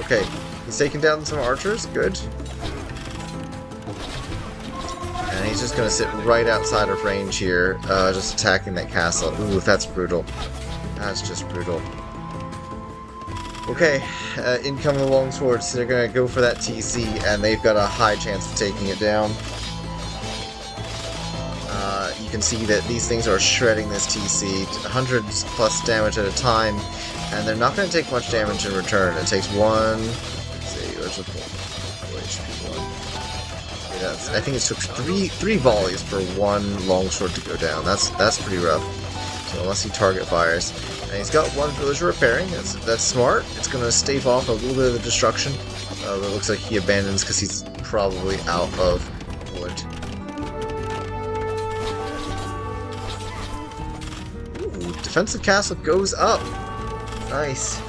Okay, he's taking down some archers. Good. And he's just gonna sit right outside of range here, just attacking that castle. Ooh, that's brutal. That's just brutal. Okay, incoming the longswords. They're gonna go for that TC, and they've got a high chance of taking it down. You can see that these things are shredding this TC, hundreds plus damage at a time, and they're not going to take much damage in return. It takes one. Let's see, let's look at HP1. Yeah, I think it took three volleys for one longsword to go down. That's pretty rough. So unless he target fires. And he's got one villager repairing. That's smart. It's going to stave off a little bit of the destruction. But it looks like he abandons because he's probably out of wood. Ooh, defensive castle goes up. Nice.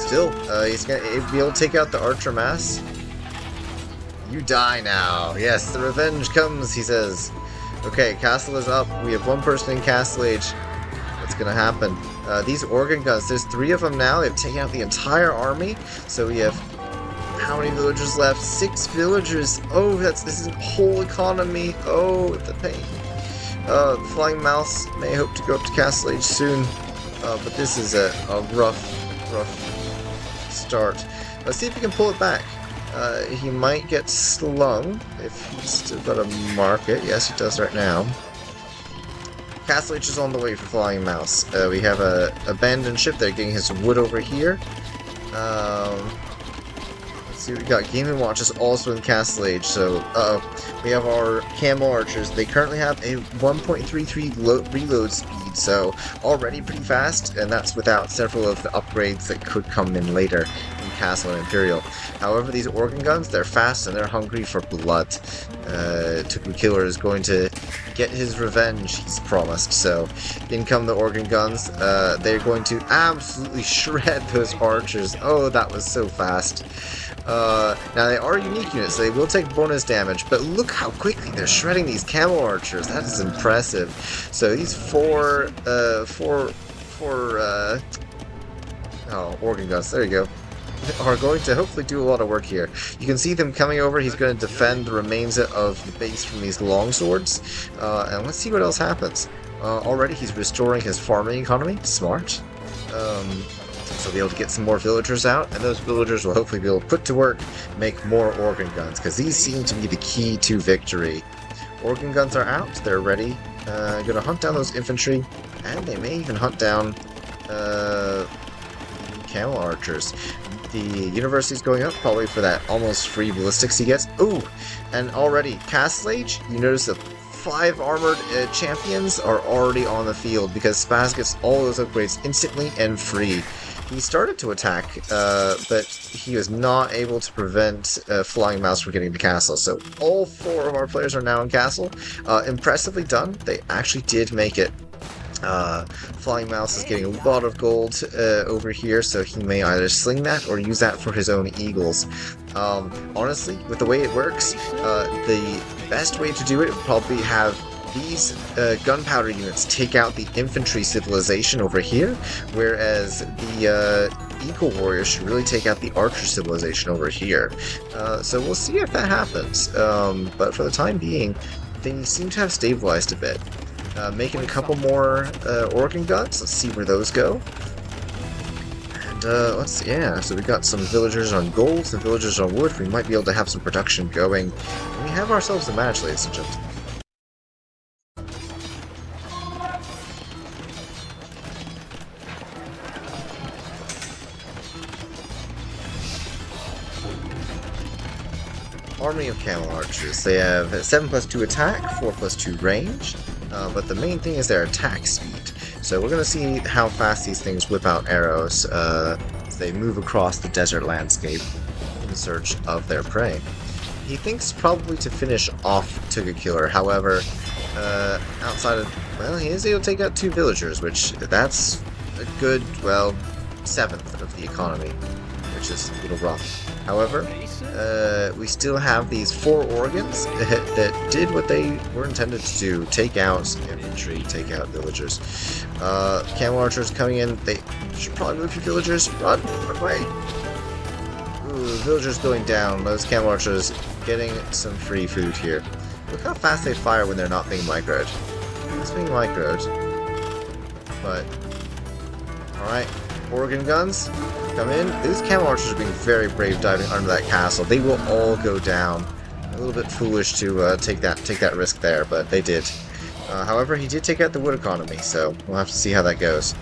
Still, he's going to be able to take out the archer mass. You die now. Yes, the revenge comes, he says. Okay, castle is up. We have one person in Castle Age. What's gonna happen? These organ guns, there's 3 of them now. They've taken out the entire army. So we have how many villagers left? 6 villagers. Oh, this is a whole economy. Oh, the pain. The Flying Mouse may hope to go up to Castle Age soon. But this is a rough start. Let's see if we can pull it back. He might get slung if he's still got a market. Yes, he does right now. Castle H is on the way for Flying Mouse. We have a abandoned ship. They're getting his wood over here. Let's see what we got. Game & Watch is also in Castle Age. So we have our Camel Archers. They currently have a 1.33 reload speed, so already pretty fast, and that's without several of the upgrades that could come in later in Castle and Imperial. However, these organ guns, they're fast and they're hungry for blood. Tuku Killer is going to get his revenge, he's promised. So, in come the organ guns. They're going to absolutely shred those archers. Oh, that was so fast. Now, they are unique units, so they will take bonus damage, but look how quickly they're shredding these camel archers. That is impressive. So, these four organ guns, there you go, are going to hopefully do a lot of work here. You can see them coming over. He's going to defend the remains of the base from these longswords. And let's see what else happens. Already he's restoring his farming economy. Smart. So be able to get some more villagers out, and those villagers will hopefully be able to put to work, make more organ guns, because these seem to be the key to victory. Organ guns are out. They're ready. Going to hunt down those infantry, and they may even hunt down camel archers. The university's going up, probably for that almost free ballistics he gets. Ooh! And already, Castle Age, you notice that 5 armored champions are already on the field because Spaz gets all those upgrades instantly and free. He started to attack, but he was not able to prevent Flying Mouse from getting to castle. So all 4 of our players are now in castle. Impressively done. They actually did make it. Flying Mouse is getting a lot of gold over here, so he may either sling that or use that for his own eagles. Honestly, with the way it works, the best way to do it would probably have these gunpowder units take out the infantry civilization over here, whereas the eco warriors should really take out the archer civilization over here. So we'll see if that happens. But for the time being, they seem to have stabilized a bit. Making a couple more organ guns. Let's see where those go. And so we got some villagers on gold, some villagers on wood. We might be able to have some production going. And we have ourselves a match, ladies and gentlemen. Army of Camel Archers. They have 7+2 attack, 4+2 range, but the main thing is their attack speed. So we're going to see how fast these things whip out arrows as they move across the desert landscape in search of their prey. He thinks probably to finish off Tuga Killer, however, outside of, well, he is able to take out 2 villagers, which that's a good, well, 1/7 of the economy, which is a little rough. However, we still have these 4 organs that did what they were intended to do. Take out infantry, take out villagers. Camel archers coming in, they should probably move your villagers. Run away! Ooh, villagers going down. Those camel archers getting some free food here. Look how fast they fire when they're not being microed. It's being microed. But, alright. Organ guns, come in. These camel archers are being very brave diving under that castle. They will all go down. A little bit foolish to take that risk there, but they did. However, he did take out the wood economy, so we'll have to see how that goes.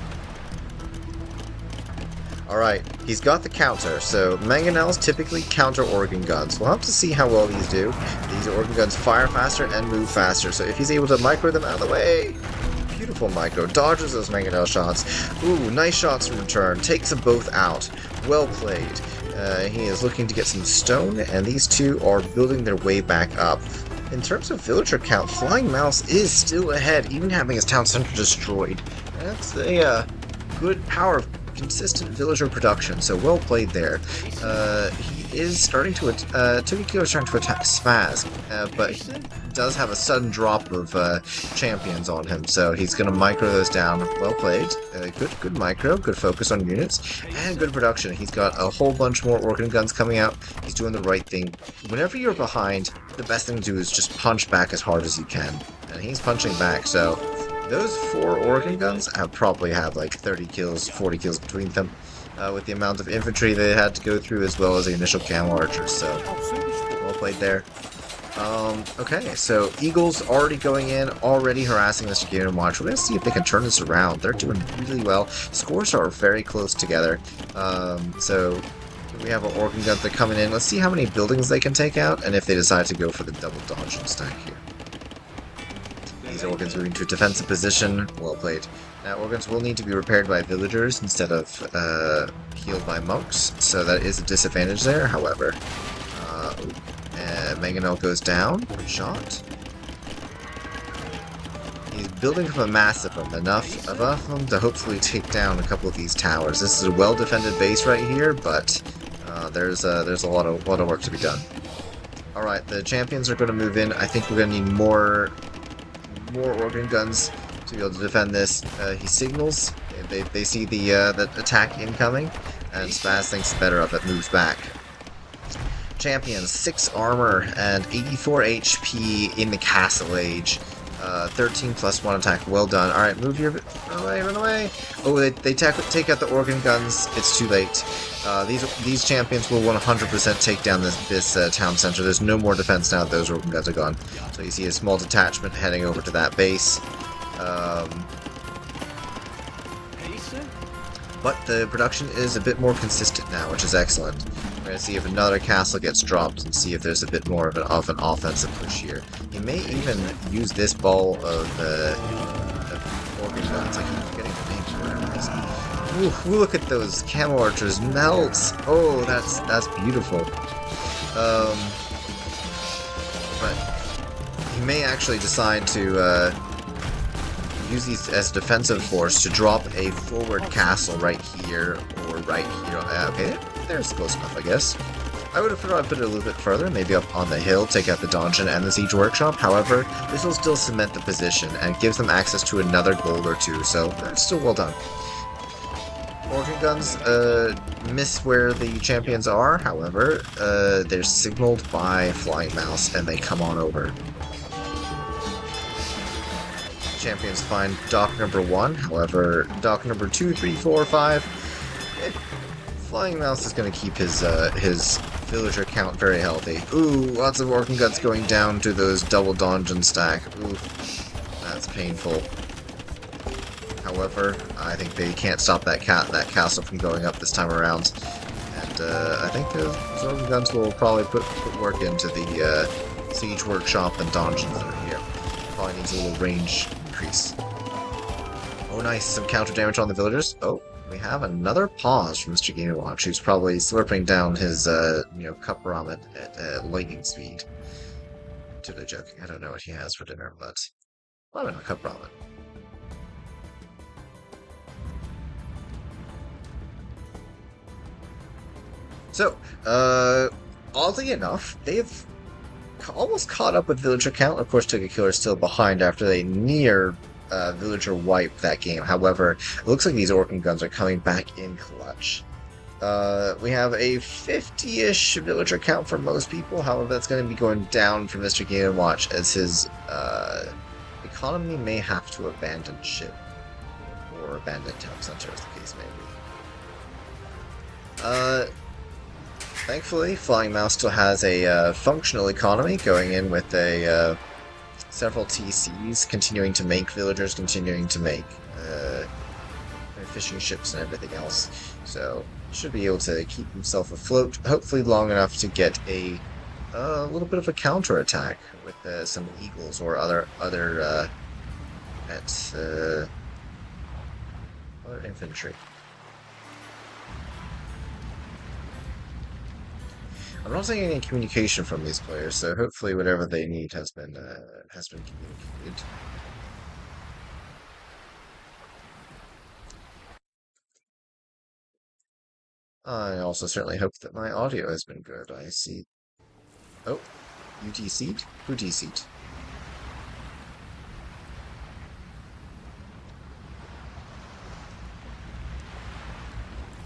Alright, he's got the counter, so mangonels typically counter organ guns. We'll have to see how well these do. These organ guns fire faster and move faster, so if he's able to micro them out of the way... Beautiful micro. Dodges those mangonel shots. Ooh, nice shots in return. Takes them both out. Well played. He is looking to get some stone, and these 2 are building their way back up. In terms of villager count, Flying Mouse is still ahead, even having his town center destroyed. That's a good power of consistent villager production, so well played there. He is starting to Tuga Killer is starting to attack Spaz, but he does have a sudden drop of champions on him, so he's going to micro those down. Well played. Good micro, good focus on units, and good production. He's got a whole bunch more organ guns coming out. He's doing the right thing. Whenever you're behind, the best thing to do is just punch back as hard as you can, and he's punching back, so those 4 organ guns have probably had like 30 kills, 40 kills between them, with the amount of infantry they had to go through as well as the initial camel archers, so well played there. Okay, so Eagles already going in, already harassing this game and watch. We're going to see if they can turn this around. They're doing really well. Scores are very close together. So we have our organ guns that are coming in. Let's see how many buildings they can take out, and if they decide to go for the double dodge and stack here. These organs moving to a defensive position. Well played. Now, organs will need to be repaired by villagers instead of healed by monks, so that is a disadvantage there. However, Mangonel goes down. Good shot. He's building up a mass of them, enough of them to hopefully take down a couple of these towers. This is a well-defended base right here, but there's a lot of work to be done. All right, the champions are going to move in. I think we're going to need more organ guns to be able to defend this. He signals. They see the attack incoming, and Spaz thinks better of it, moves back. Champions, 6 armor and 84 HP in the Castle Age. 13+1 attack, well done. Alright, move your... Run away! Oh, they take out the organ guns. It's too late. These champions will 100% take down this town center. There's no more defense now that those organ guns are gone. So you see a small detachment heading over to that base. but the production is a bit more consistent now, which is excellent. We're going to see if another castle gets dropped and see if there's a bit more of an offensive push here. He may even use this ball of organ guns. I keep getting the names for whatever reason. Ooh, look at those camel archers melt! Oh, that's beautiful. But he may actually decide to use these as defensive force to drop a forward castle right here or right here. Okay, there's close enough, I guess. I would have thought I'd put it a little bit further, maybe up on the hill, take out the dungeon and the siege workshop. However, this will still cement the position and gives them access to another gold or two, so that's still well done. Organ guns miss where the champions are, however, they're signaled by Flying Mouse and they come on over. Champions find dock number 1, however, dock number 2, 3, 4, 5. Flying Mouse is going to keep his villager count very healthy. Ooh, lots of organ guns going down to those double dungeon stack. Ooh, that's painful. However, I think they can't stop that castle from going up this time around. And I think those organ guns will probably put work into the siege workshop and dungeons that are here. Probably needs a little range increase. Oh nice, some counter damage on the villagers. Oh, we have another pause from Mr. Game & Watch, who's probably slurping down his, cup ramen at lightning speed. Totally joking, I don't know what he has for dinner, but... I don't know, cup ramen. So, oddly enough, they've almost caught up with villager count. Of course, Tokyo is still behind after they near villager wipe that game. However, it looks like these organ guns are coming back in clutch. We have a 50-ish villager count for most people. However, that's going to be going down for Mr. Game & Watch as his economy may have to abandon ship or abandon town center, as the case may be. Thankfully, Flying Mouse still has a functional economy, going in with a several TCs, continuing to make villagers, continuing to make fishing ships and everything else. So, should be able to keep himself afloat, hopefully long enough to get a little bit of a counterattack with some eagles or other infantry. I'm not seeing any communication from these players, so hopefully whatever they need has been communicated. I also certainly hope that my audio has been good. I see. Oh, you DC'd? Who DC'd?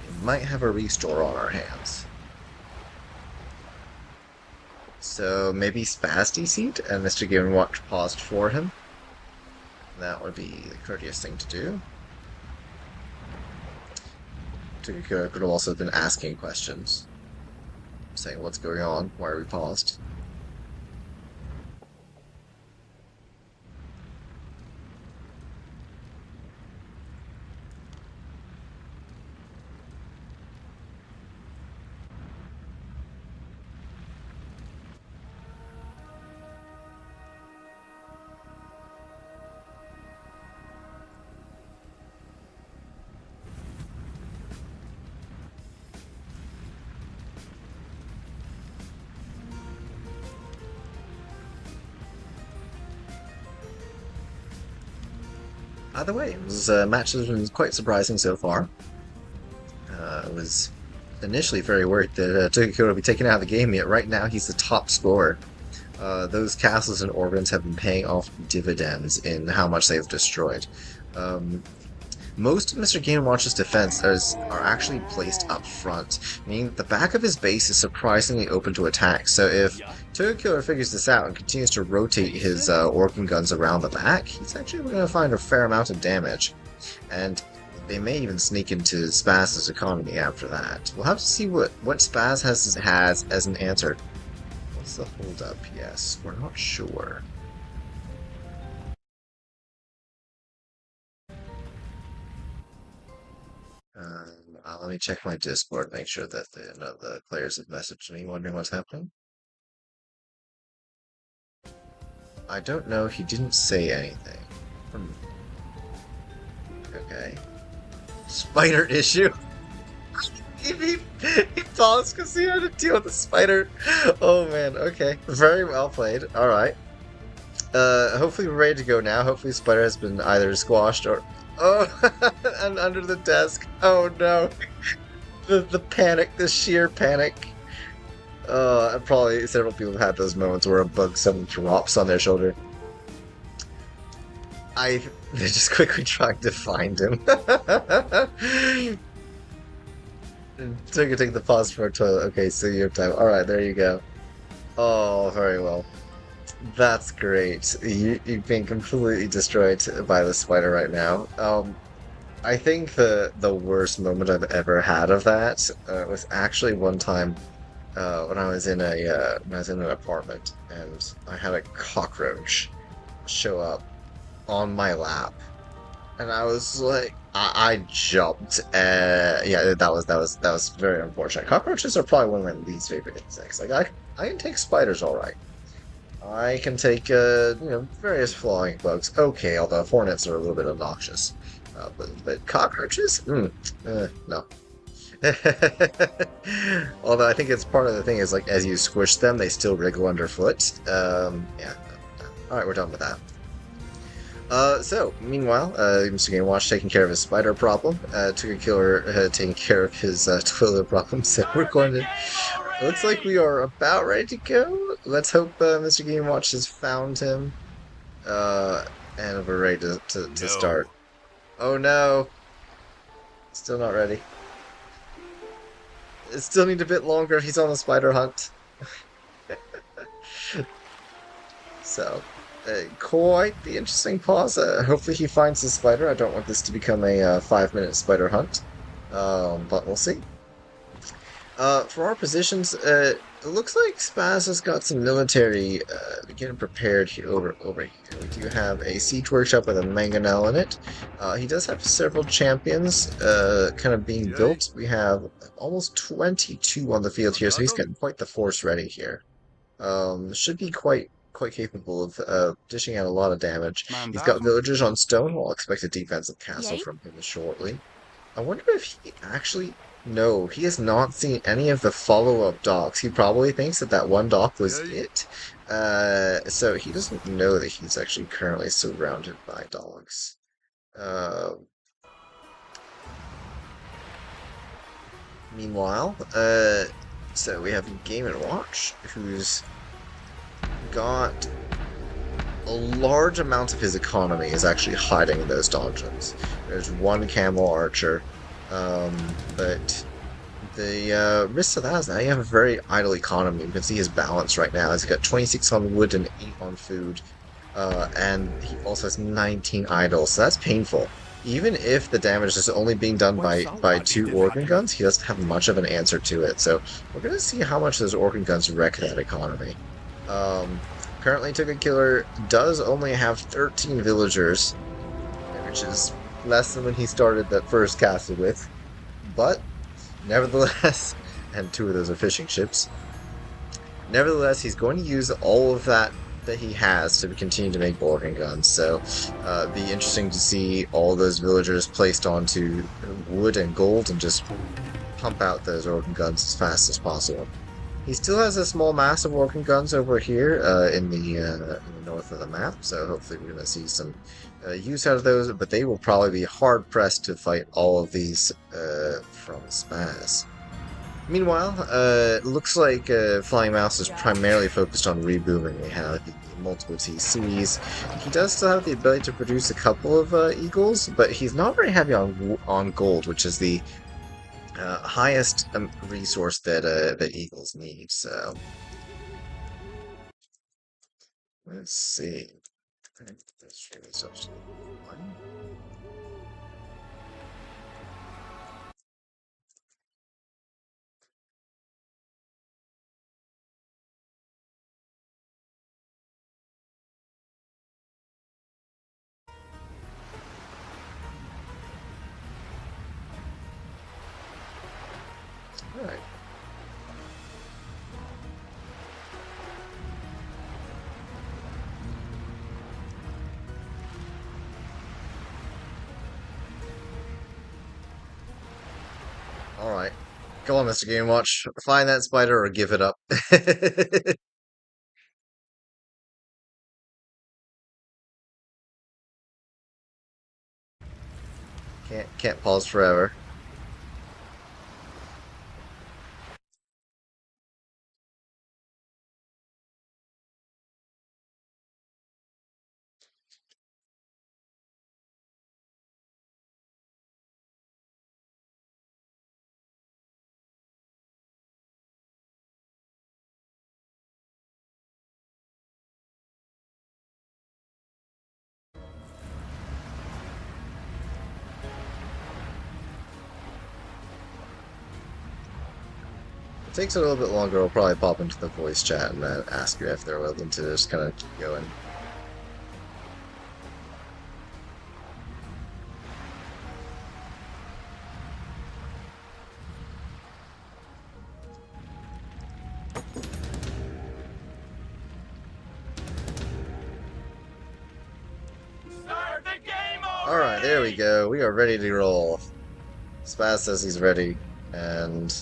We might have a restore on our hands. So maybe Spaz DC'd and Mr. Game & Watch paused for him. That would be the courteous thing to do. Tokyo could have also been asking questions, saying what's going on, why are we paused? Either way, it was match has been quite surprising so far. I was initially very worried that Tokyo would be taken out of the game, yet right now he's the top scorer. Those castles and organs have been paying off dividends in how much they've destroyed. Most of Mr. Game & Watch's defenses are actually placed up front, meaning that the back of his base is surprisingly open to attack. So if Tokyo figures this out and continues to rotate his organ guns around the back, he's actually going to find a fair amount of damage. And they may even sneak into Spaz's economy after that. We'll have to see what Spaz has as an answer. What's the holdup? Yes, we're not sure. Let me check my Discord, make sure that the players have messaged me, wondering what's happening. I don't know. He didn't say anything. Hmm. Okay. Spider issue. He paused because he had to deal with the spider. Oh man. Okay. Very well played. All right. Hopefully we're ready to go now. Hopefully Spider has been either squashed or... Oh, and under the desk. Oh no. The panic, the sheer panic. Probably several people have had those moments where a bug suddenly drops on their shoulder. They're just quickly trying to find him. Take the pause for a toilet. Okay, so you have time. Alright, there you go. Oh, very well. That's great. You've been completely destroyed by the spider right now. I think the worst moment I've ever had of that was actually one time when I was in an apartment and I had a cockroach show up on my lap, and I was like, I jumped. Yeah, that was very unfortunate. Cockroaches are probably one of my least favorite insects. Like I can take spiders all right. I can take various flying bugs. Okay, although hornets are a little bit obnoxious. But cockroaches? No. Although I think it's part of the thing is like as you squish them, they still wriggle underfoot. Yeah. All right, we're done with that. So, meanwhile, Mr. Gamewatch taking care of his spider problem, took a killer taking care of his toilet problem, so we're going to... Looks like we are about ready to go. Let's hope Mr. Gamewatch has found him, and we're ready to start. Oh no! Still not ready. It still need a bit longer, he's on a spider hunt. So... quite the interesting pause. Hopefully he finds the spider. I don't want this to become a 5-minute spider hunt, but we'll see. For our positions, it looks like Spaz has got some military getting prepared here over here. We do have a siege workshop with a mangonel in it. He does have several champions kind of being built. We have almost 22 on the field here, so he's getting quite the force ready here. Should be quite capable of dishing out a lot of damage. He's got villagers on stone. We'll expect a defensive castle from him shortly. I wonder if he actually... No, he has not seen any of the follow-up docks. He probably thinks that that one dock was it. So he doesn't know that he's actually currently surrounded by dogs. Meanwhile, so we have Game & Watch, who's got a large amount of his economy is actually hiding in those dungeons. There's one camel archer, but the risk to that is that you have a very idle economy. You can see his balance right now. He's got 26 on wood and 8 on food, and he also has 19 idle, so that's painful. Even if the damage is only being done by 2 organ guns, he doesn't have much of an answer to it. So we're going to see how much those organ guns wreck that economy. Currently, Ticket Killer does only have 13 villagers, which is less than when he started that first castle with. But, nevertheless, and 2 of those are fishing ships. Nevertheless, he's going to use all of that he has to continue to make organ guns. So, be interesting to see all those villagers placed onto wood and gold and just pump out those organ guns as fast as possible. He still has a small mass of organ guns over here in the north of the map, so hopefully we're going to see some use out of those, but they will probably be hard-pressed to fight all of these from Spaz. Meanwhile, it looks like Flying Mouse is primarily focused on rebooming. We have multiple TCs. He does still have the ability to produce a couple of eagles, but he's not very heavy on gold, which is the highest resource that eagles need. So let's see. Come on, Mr. Game Watch. Find that spider or give it up. Can't pause forever. It takes a little bit longer. I'll probably pop into the voice chat and ask you if they're willing to just kind of keep going. Alright, there we go. We are ready to roll. Spaz says he's ready. And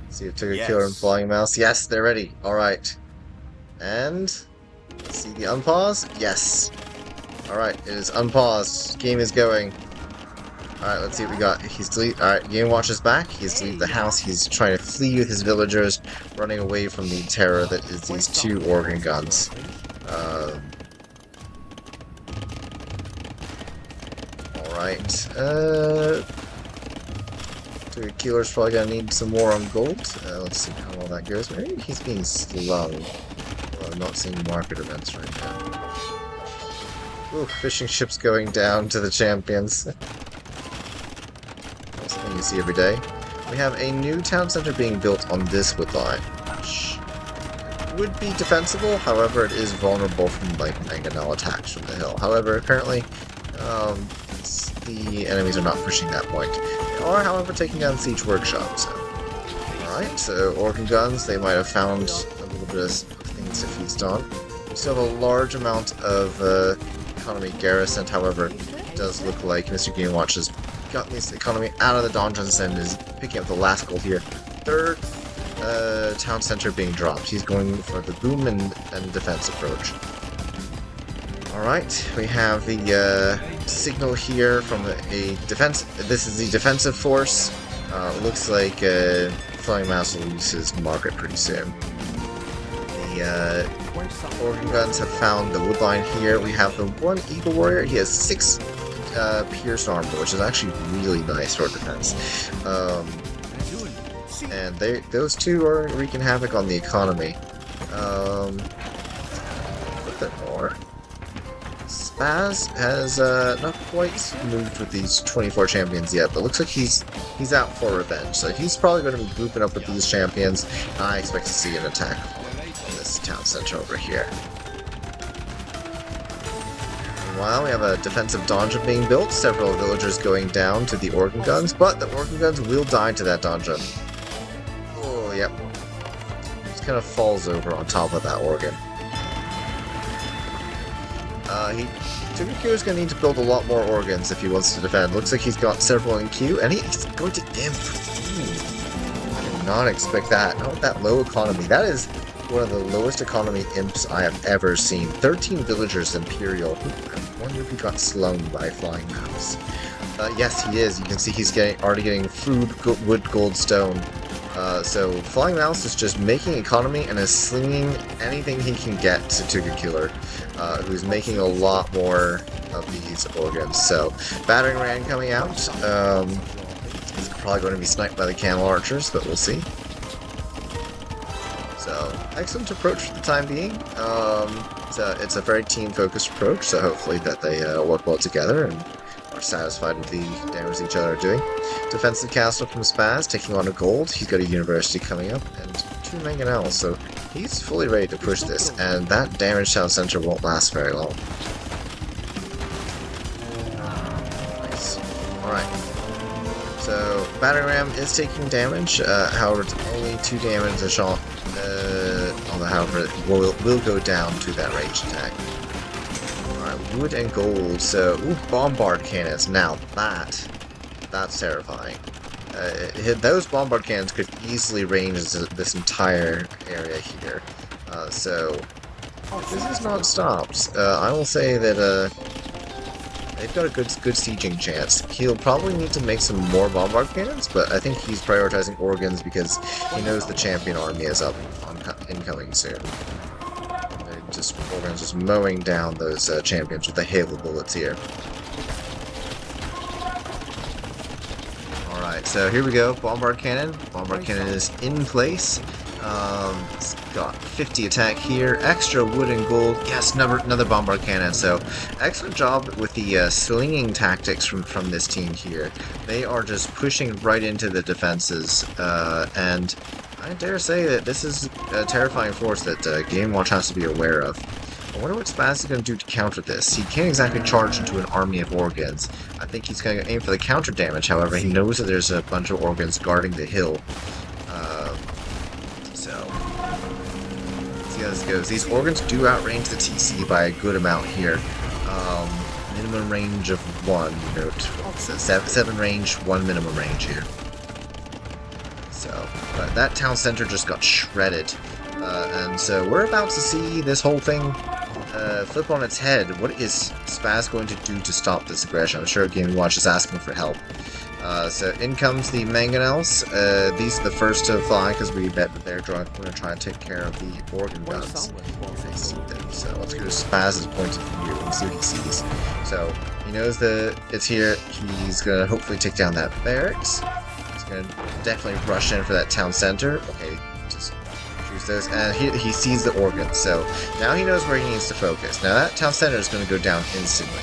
see if Tiger Killer and Flying Mouse. Yes, they're ready. Alright. And see the unpause? Yes. Alright, it is unpaused. Game is going. Alright, let's see what we got. Alright, Game Watch is back. He's leaving the house. He's trying to flee with his villagers, running away from the terror that is these two organ guns. Alright, the killer's probably gonna need some more on gold. Let's see how all that goes. Maybe he's being slung. Although I'm not seeing market events right now. Ooh, fishing ships going down to the champions. That's something you see every day. We have a new town center being built on this wood line, which would be defensible. However, it is vulnerable from like mangonel attacks from the hill. However, apparently, the enemies are not pushing that point. They are, however, taking down Siege Workshop, so... Alright, so organ guns, they might have found a little bit of things to feast on. We still have a large amount of economy garrisoned, however, it does look like Mr. Game Watch has gotten this economy out of the dungeons and is picking up the last gold here. Third town center being dropped. He's going for the boom and defense approach. Alright, we have the signal here from a defense. This is the defensive force. Looks like Flying Mouse will lose his market pretty soon. The organ guns have found the woodline here. We have the one Eagle Warrior. He has 6 pierced armor, which is actually really nice for defense. And those two are wreaking havoc on the economy. A bit more. Spaz has not quite moved with these 24 champions yet, but looks like he's out for revenge. So he's probably going to be grouping up with these champions. I expect to see an attack on this town center over here. Meanwhile, we have a defensive donjon being built. Several villagers going down to the organ guns, but the organ guns will die to that donjon. Oh, yep. Just kind of falls over on top of that organ. Tugaku's gonna need to build a lot more organs if he wants to defend. Looks like he's got several in queue, and he's going to imp. I did not expect that. Not with that low economy. That is one of the lowest economy imps I have ever seen. 13 villagers Imperial. I wonder if he got slung by Flying Mouse. Yes, he is. You can see he's already getting food, wood, gold, stone. So Flying Mouse is just making economy and is slinging anything he can get to Tuga who's making a lot more of these organs. So battering ram coming out. He's probably going to be sniped by the camel archers, but we'll see. So excellent approach for the time being. It's a very team-focused approach, so hopefully that they work well together and are satisfied with the damage each other are doing. Defensive castle from Spaz, taking on a gold. He's got a university coming up, and 2 mangonels, so he's fully ready to push this, and that damage town center won't last very long. Nice. Alright. So, battering ram is taking damage, however, it's only 2 damage a shot, however, it will go down to that range attack. Alright, wood and gold, so, ooh, bombard cannons. Now, that's terrifying. Those bombard cannons could easily range this entire area here. So, if this is not stopped, I will say that they've got a good sieging chance. He'll probably need to make some more bombard cannons, but I think he's prioritizing organs because he knows the champion army is up on incoming soon. Organs just mowing down those champions with the hail of bullets here. Alright, so here we go. Bombard cannon. Bombard cannon is in place. It's got 50 attack here. Extra wood and gold. Yes, another bombard cannon. So, excellent job with the slinging tactics from this team here. They are just pushing right into the defenses. And I dare say that this is a terrifying force that Game Watch has to be aware of. I wonder what Spaz is going to do to counter this. He can't exactly charge into an army of organs. I think he's going to aim for the counter damage, however, he knows that there's a bunch of organs guarding the hill. So, let's see how this goes. These organs do outrange the TC by a good amount here. Minimum range of 1, you know, 7 range, 1 minimum range here. So, that town center just got shredded. And so we're about to see this whole thing flip on its head. What is Spaz going to do to stop this aggression? I'm sure Game Watch is asking for help. So in comes the mangonels. These are the first to fly because we bet that they're going to try and take care of the organ guns if they see them. So let's go to Spaz's point of view and see what he sees. So he knows that it's here. He's going to hopefully take down that barracks. He's going to definitely rush in for that town center. Okay, just choose those. And he sees the organ. So now he knows where he needs to focus. Now that town center is going to go down instantly.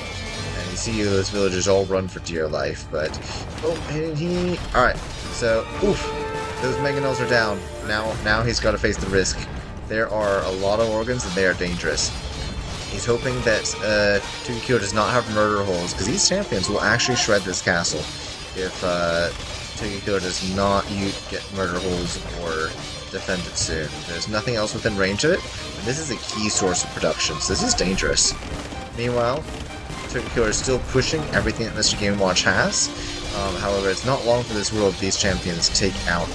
You see those villagers all run for dear life, but alright, so oof, those mangonels are down. Now he's got to face the risk. There are a lot of organs and they are dangerous. He's hoping that Tukikyo does not have murder holes, because these champions will actually shred this castle if Tukikyo does not get murder holes or defend it soon. There's nothing else within range of it, and this is a key source of production, so this is dangerous. Meanwhile, Tukikyo is still pushing everything that Mr. Game Watch has. However, it's not long for this world these champions take out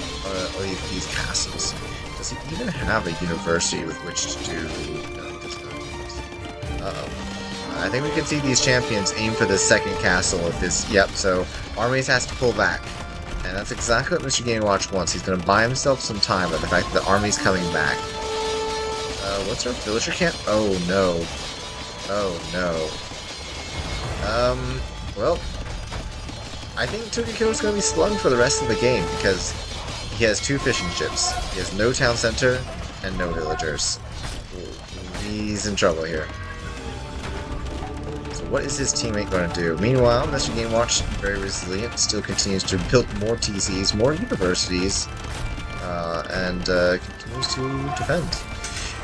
these castles. Does he even have a university with which to do? No, he does not. I think we can see these champions aim for this second castle of this. Yep, so armies has to pull back. And that's exactly what Mr. Game Watch wants. He's going to buy himself some time by the fact that the army's coming back. What's our villager camp? Oh no. Oh no. Well, I think Tukikyo is going to be slung for the rest of the game because he has 2 fishing ships. He has no town center and no villagers. He's in trouble here. So what is his teammate going to do? Meanwhile, Mr. Game Watch, very resilient, still continues to build more TCs, more universities, and continues to defend.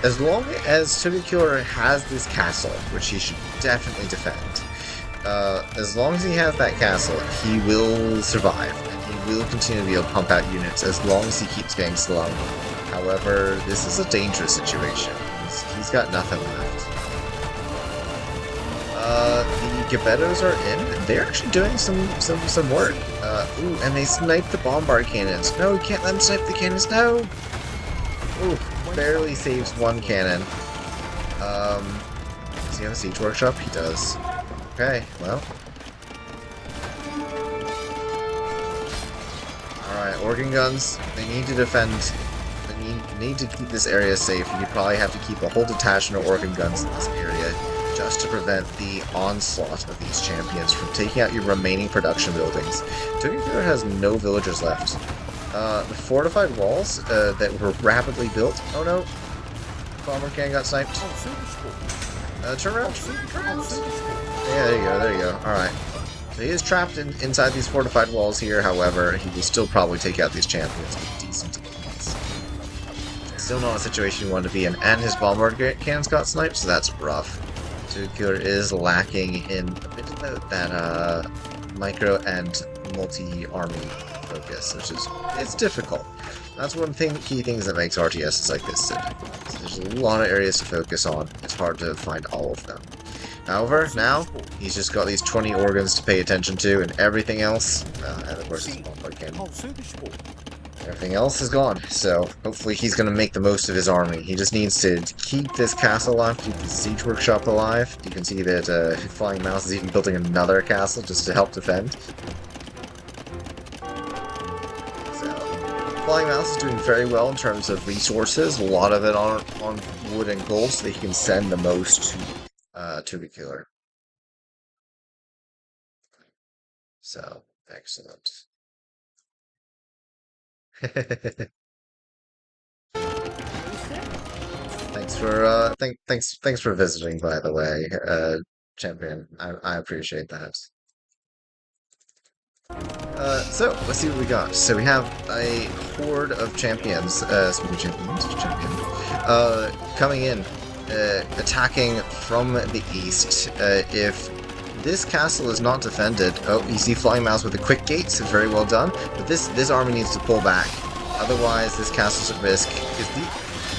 As long as Tukikyo has this castle, which he should definitely defend, as long as he has that castle, he will survive, and he will continue to be able to pump out units as long as he keeps getting slung. However, this is a dangerous situation. He's got nothing left. The Gebettos are in. They're actually doing some work. Ooh, and they sniped the bombard cannons. No, we can't let them snipe the cannons. No! Ooh, barely saves 1 cannon. Does he have a siege workshop? He does. Okay, well. Alright, organ guns, they need to defend. They need to keep this area safe. You probably have to keep a whole detachment of organ guns in this area just to prevent the onslaught of these champions from taking out your remaining production buildings. Tukikyo has no villagers left. The fortified walls that were rapidly built. Oh no! Bomber cannon got sniped. Turn around. Yeah, there you go. Alright. So he is trapped inside these fortified walls here, however, he will still probably take out these champions with decent defense. Still not a situation you want to be in, and his bombard cannons got sniped, so that's rough. Tukikyo is lacking in a bit of that micro and multi-army focus, which is, it's difficult. That's one thing, key things that makes RTS like this difficult. So there's a lot of areas to focus on. It's hard to find all of them. However, now, he's just got these 20 organs to pay attention to, and everything else, and of course his bombard lacking. Everything else is gone, so hopefully he's going to make the most of his army. He just needs to keep this castle alive, keep the siege workshop alive. You can see that Flying Mouse is even building another castle just to help defend. So, Flying Mouse is doing very well in terms of resources, a lot of it on wood and gold, so that he can send the most to the killer. So, excellent. Thanks for visiting, by the way, champion. I appreciate that. So let's see what we got. So we have a horde of champions, coming in, attacking from the east. If this castle is not defended, oh, you see Flying Mouse with a quick gate, so very well done. But this army needs to pull back, otherwise this castle's at risk.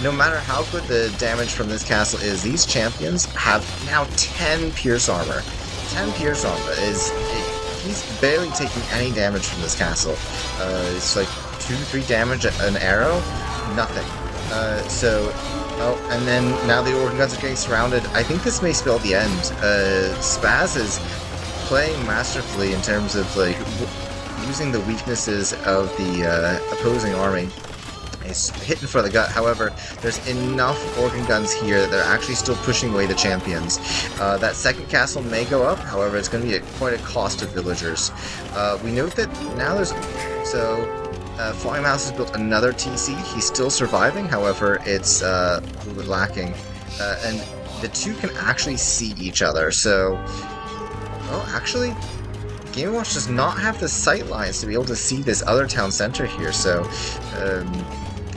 No matter how good the damage from this castle is, these champions have now 10 pierce armor. 10 pierce armor he's barely taking any damage from this castle. It's like 2-3 damage an arrow, nothing. Oh, and then now the Organ Guns are getting surrounded. I think this may spell the end. Spaz is playing masterfully in terms of like using the weaknesses of the opposing army. He's hitting for the gut. However, there's enough organ guns here that they're actually still pushing away the champions. That second castle may go up. However, it's going to be at quite a cost to villagers. We note that now Flying Mouse has built another TC. He's still surviving. However, it's a little bit lacking. And the two can actually see each other. So, well, actually, Game & Watch does not have the sight lines to be able to see this other town center here. So,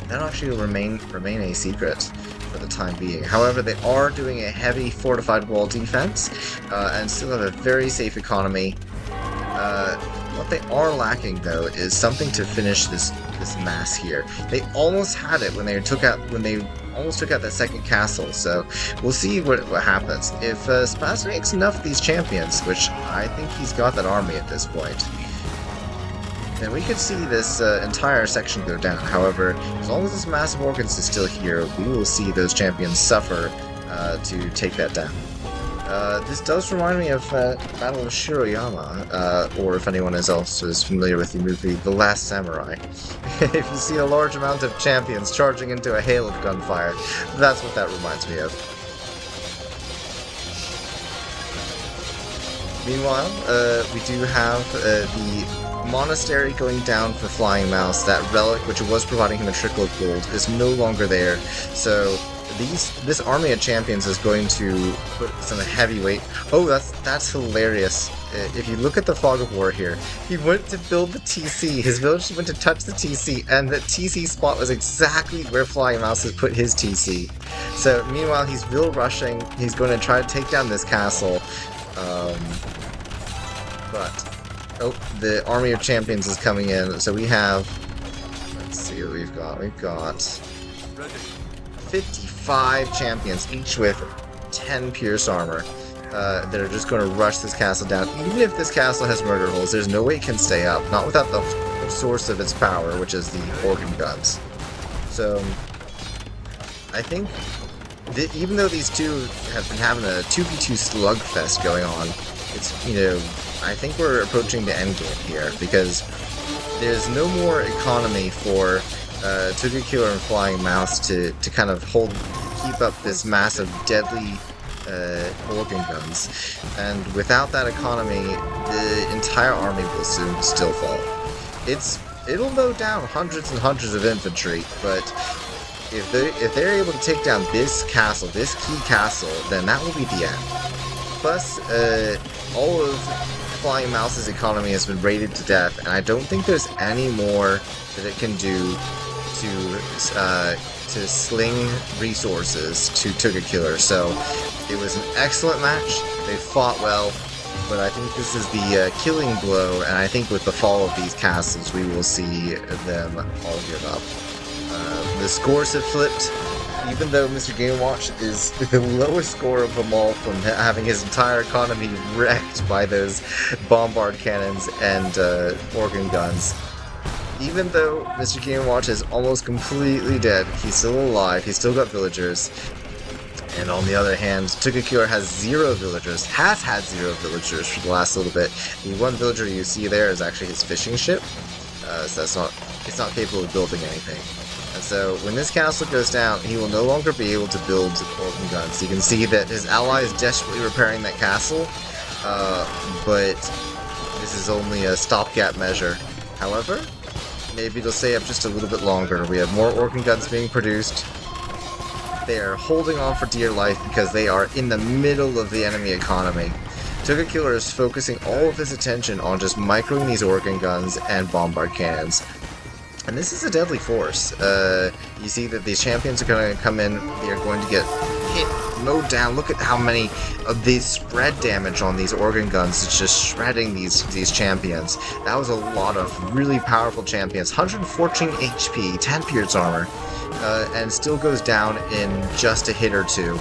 that'll actually remain a secret for the time being. However, they are doing a heavy fortified wall defense and still have a very safe economy. What they are lacking, though, is something to finish this mass here. They almost had it when they almost took out that second castle. So we'll see what happens if Spaz makes enough of these champions, which I think he's got that army at this point. Then we could see this entire section go down. However, as long as this massive organs is still here, we will see those champions suffer to take that down. This does remind me of Battle of Shiroyama, or if anyone else is familiar with the movie The Last Samurai. If you see a large amount of champions charging into a hail of gunfire, that's what that reminds me of. Meanwhile, we do have the monastery going down for Flying Mouse. That relic, which was providing him a trickle of gold, is no longer there. So this army of champions is going to put some heavy weight. Oh, that's hilarious. If you look at the Fog of War here, he went to build the TC. His village went to touch the TC, and the TC spot was exactly where Flying Mouse has put his TC. So meanwhile, he's vill rushing. He's going to try to take down this castle. Oh, the army of champions is coming in. So we have, let's see what we've got. We've got 55 champions, each with 10 pierce armor, that are just going to rush this castle down. Even if this castle has murder holes, there's no way it can stay up. Not without the source of its power, which is the organ guns. So, I think even though these two have been having a 2v2 slugfest going on, it's, I think we're approaching the end game here, because there's no more economy for Killer and Flying Mouse to kind of keep up this massive deadly organ guns, and without that economy, the entire army will soon still fall. It'll mow down hundreds and hundreds of infantry, but if they're able to take down this castle, this key castle, then that will be the end. Plus, all of Flying Mouse's economy has been raided to death, and I don't think there's any more that it can do to sling resources to Killer. So it was an excellent match. They fought well, but I think this is the killing blow, and I think with the fall of these castles, we will see them all give up. The scores have flipped. Even though Mr. Game Watch is the lowest score of them all from having his entire economy wrecked by those bombard cannons and organ guns, even though Mr. Game & Watch is almost completely dead, he's still alive, he's still got villagers. And on the other hand, Tugakure has 0 villagers, has had 0 villagers for the last little bit. The one villager you see there is actually his fishing ship, so it's not capable of building anything. And so when this castle goes down, he will no longer be able to build organ guns. You can see that his ally is desperately repairing that castle, but this is only a stopgap measure. However, maybe it'll stay up just a little bit longer. We have more organ guns being produced. They are holding on for dear life because they are in the middle of the enemy economy. Tugakure is focusing all of his attention on just microing these organ guns and bombard cannons. And this is a deadly force. You see that these champions are going to come in, they are going to get hit, mowed down. Look at how many of these spread damage on these organ guns. It's just shredding these champions. That was a lot of really powerful champions. 114 HP, 10 pierce armor. And still goes down in just a hit or two.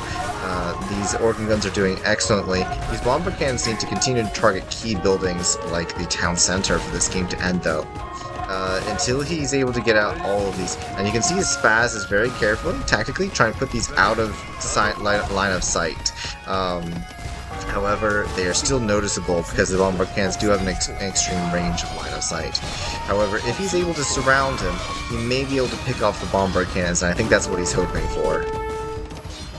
These organ guns are doing excellently. These bombard cannons need to continue to target key buildings like the town center for this game to end, though. Until he's able to get out all of these. And you can see his Spaz is very carefully, tactically, trying to put these out of line of sight. However, they are still noticeable because the bombard cannons do have an extreme range of line of sight. However, if he's able to surround him, he may be able to pick off the bombard cannons, and I think that's what he's hoping for.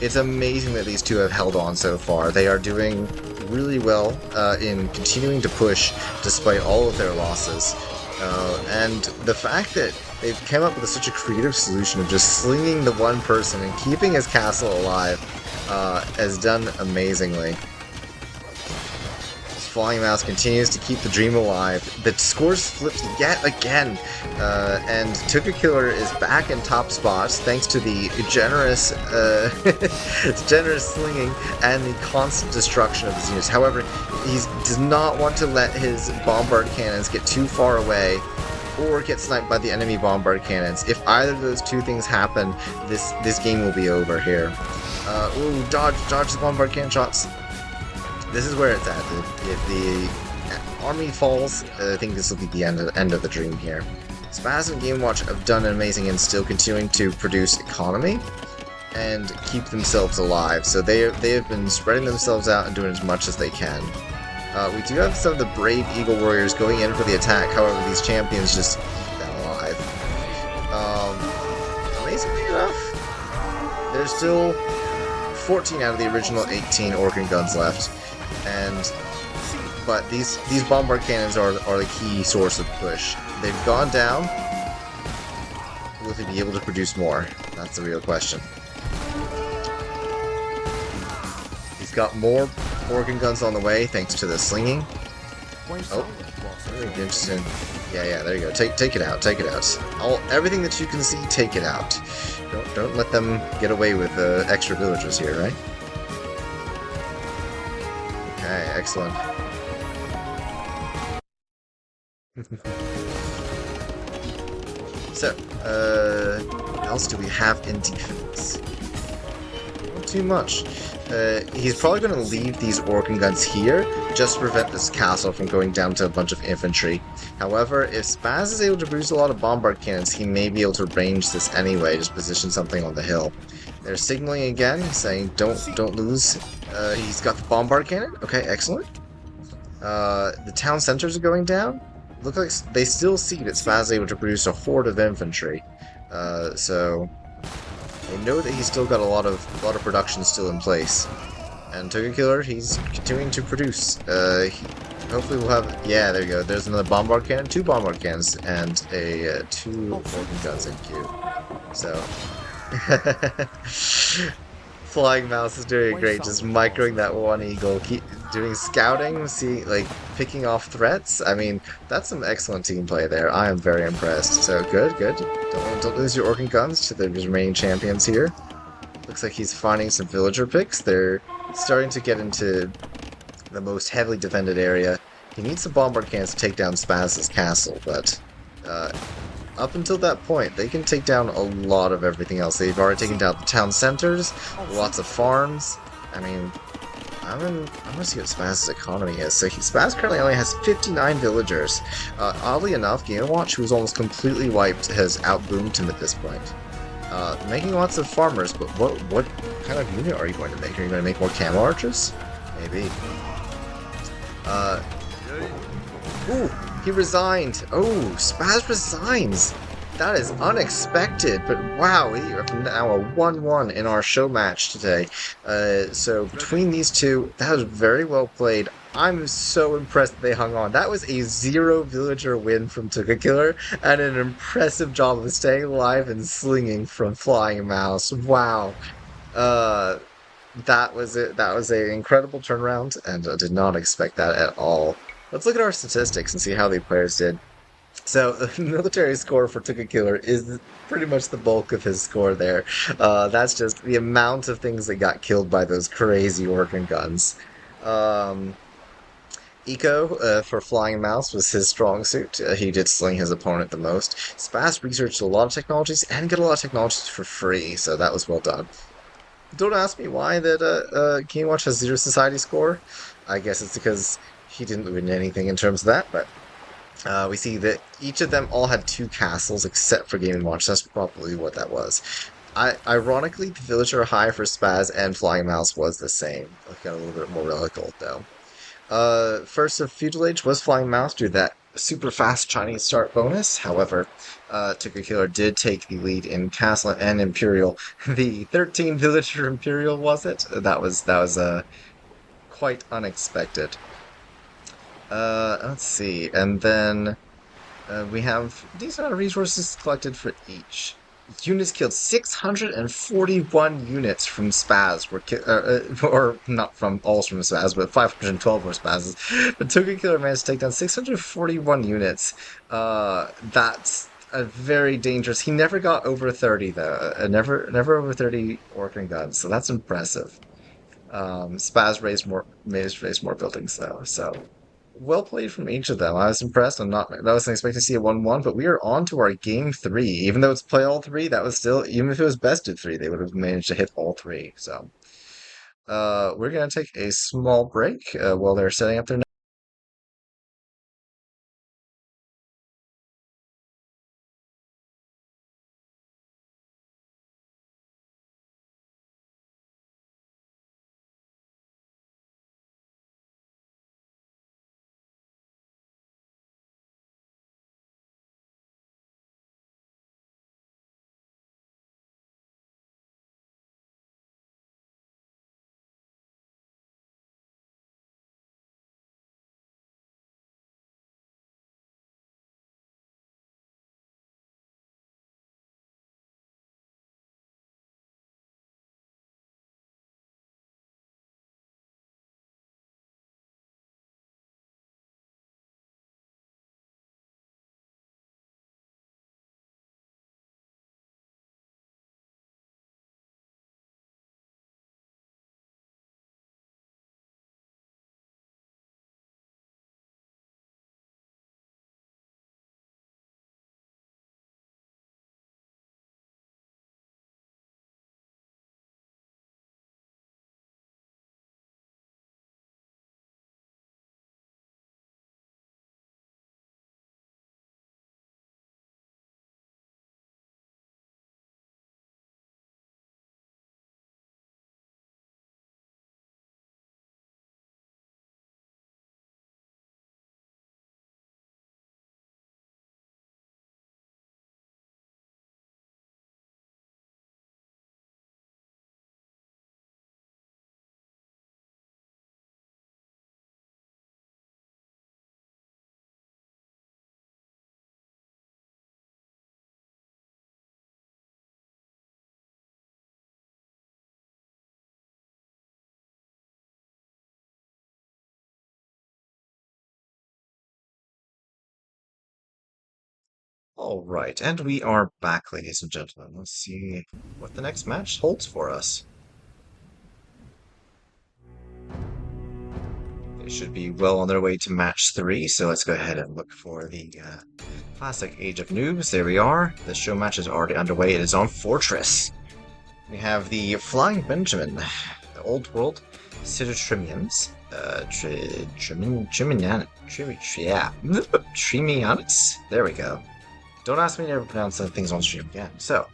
It's amazing that these two have held on so far. They are doing really well in continuing to push despite all of their losses. And the fact that they've come up with such a creative solution of just slinging the one person and keeping his castle alive has done amazingly. Flying Mouse continues to keep the dream alive. The scores flipped yet again, and Tugakure is back in top spots thanks to the generous, generous slinging and the constant destruction of his units. However, he does not want to let his bombard cannons get too far away or get sniped by the enemy bombard cannons. If either of those two things happen, this game will be over here. Ooh, dodge the bombard cannon shots. This is where it's at. If the army falls, I think this will be the end of the dream here. Spaz and Game Watch have done amazing and still continuing to produce economy and keep themselves alive. So they have been spreading themselves out and doing as much as they can. We do have some of the brave Eagle Warriors going in for the attack. However, these champions just keep them alive. Amazingly enough, there's still 14 out of the original 18 organ guns left. But these bombard cannons are the key source of push. They've gone down. Will they be able to produce more? That's the real question. He's got more organ guns on the way thanks to the slinging. Oh, really interesting. Yeah, there you go. Take it out. Take it out. Everything that you can see, take it out. Don't let them get away with extra villagers here, right? Okay, excellent. So, what else do we have in defense? Not too much. He's probably going to leave these organ guns here just to prevent this castle from going down to a bunch of infantry. However, if Spaz is able to produce a lot of bombard cannons, he may be able to range this anyway, just position something on the hill. They're signaling again, saying don't lose. He's got the bombard cannon. Okay, excellent. The town centers are going down. Looks like they still see that Spaz is able to produce a horde of infantry. So they know that he's still got a lot of production still in place. And Tugakure, he's continuing to produce. Hopefully we'll have... Yeah, there you go. There's another bombard cannon, 2 bombard cannons, and 2 organ guns in queue. So... Flying Mouse is doing great, just microing that one eagle, keep doing scouting, picking off threats. I mean, that's some excellent team play there. I am very impressed. So good. Don't lose your organ guns to the remaining champions here. Looks like he's finding some villager picks. They're starting to get into the most heavily defended area. He needs some bombard cannons to take down Spaz's castle, but up until that point, they can take down a lot of everything else. They've already taken down the town centers, lots of farms. I mean, I'm gonna see what Spaz's economy is. So Spaz currently only has 59 villagers. Oddly enough, Game Watch, who's almost completely wiped, has outboomed him at this point. Making lots of farmers, but what kind of unit are you going to make? Are you going to make more camo archers? Maybe. Uh, ooh, he resigned. Oh, Spaz resigns. That is unexpected, but wow, we are now a 1-1 in our show match today. So between these two, that was very well played. I'm so impressed that they hung on. That was a 0 villager win from Killer and an impressive job of staying alive and slinging from Flying Mouse. Wow. Uh, that was it. That was an incredible turnaround, and I did not expect that at all. Let's look at our statistics and see how the players did. So the military score for Killer is pretty much the bulk of his score there. That's just the amount of things that got killed by those crazy organ guns. Um, Eco for Flying Mouse was his strong suit. He did sling his opponent the most. Spaz researched a lot of technologies and got a lot of technologies for free, so that was well done. Don't ask me why that Game Watch has 0 society score. I guess it's because he didn't win anything in terms of that, but we see that each of them all had 2 castles except for Game & Watch. That's probably what that was. Ironically, the villager high for Spaz and Flying Mouse was the same. Got a little bit more relical, though. First of Feudal Age was Flying Mouse due to that super fast Chinese start bonus. However, Killer did take the lead in Castle and Imperial. The 13 villager Imperial, was it? That was quite unexpected. Let's see, and then we have decent amount of resources collected for each. Units killed. 641 units from Spaz were or not from all from Spaz, but 512 were Spaz's. But Killer managed to take down 641 units. That's a very dangerous. He never got over 30 though. Never over 30 orc guns. So that's impressive. Spaz raised more buildings though. So well played from each of them. I was impressed. I wasn't expecting to see a 1-1, but we are on to our game 3. Even though it's play all 3, that was still, even if it was best of 3, they would have managed to hit all 3. So, we're going to take a small break while they're setting up their. All right, and we are back, ladies and gentlemen. Let's see what the next match holds for us. They should be well on their way to match 3, so let's go ahead and look for the classic Age of Noobs. There we are. The show match is already underway. It is on Fortress. We have the Flying Benjamin Old World Citotrimians. Trimianus? There we go. Don't ask me to ever pronounce things on stream again. So,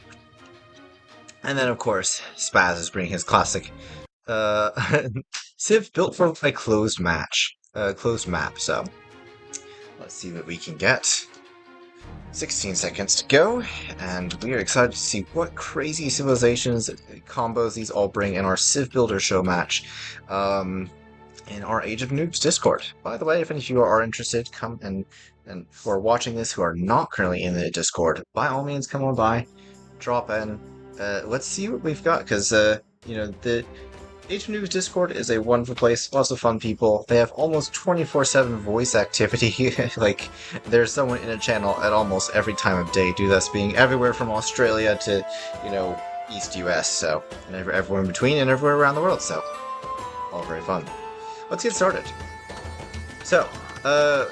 and then of course, Spaz is bringing his classic Civ built for a closed map. So, let's see what we can get. 16 seconds to go, and we are excited to see what crazy civilizations combos these all bring in our CivBuilder show match in our Age of Noobs Discord. By the way, if any of you are interested, come and who are watching this who are not currently in the Discord, by all means come on by, drop in. Let's see what we've got, because you know, the Age of Noobs Discord is a wonderful place, lots of fun people. They have almost 24/7 voice activity. Like, there's someone in a channel at almost every time of day, due to us being everywhere from Australia to, you know, East US, so, and everywhere in between and everywhere around the world, so, all very fun. Let's get started. So,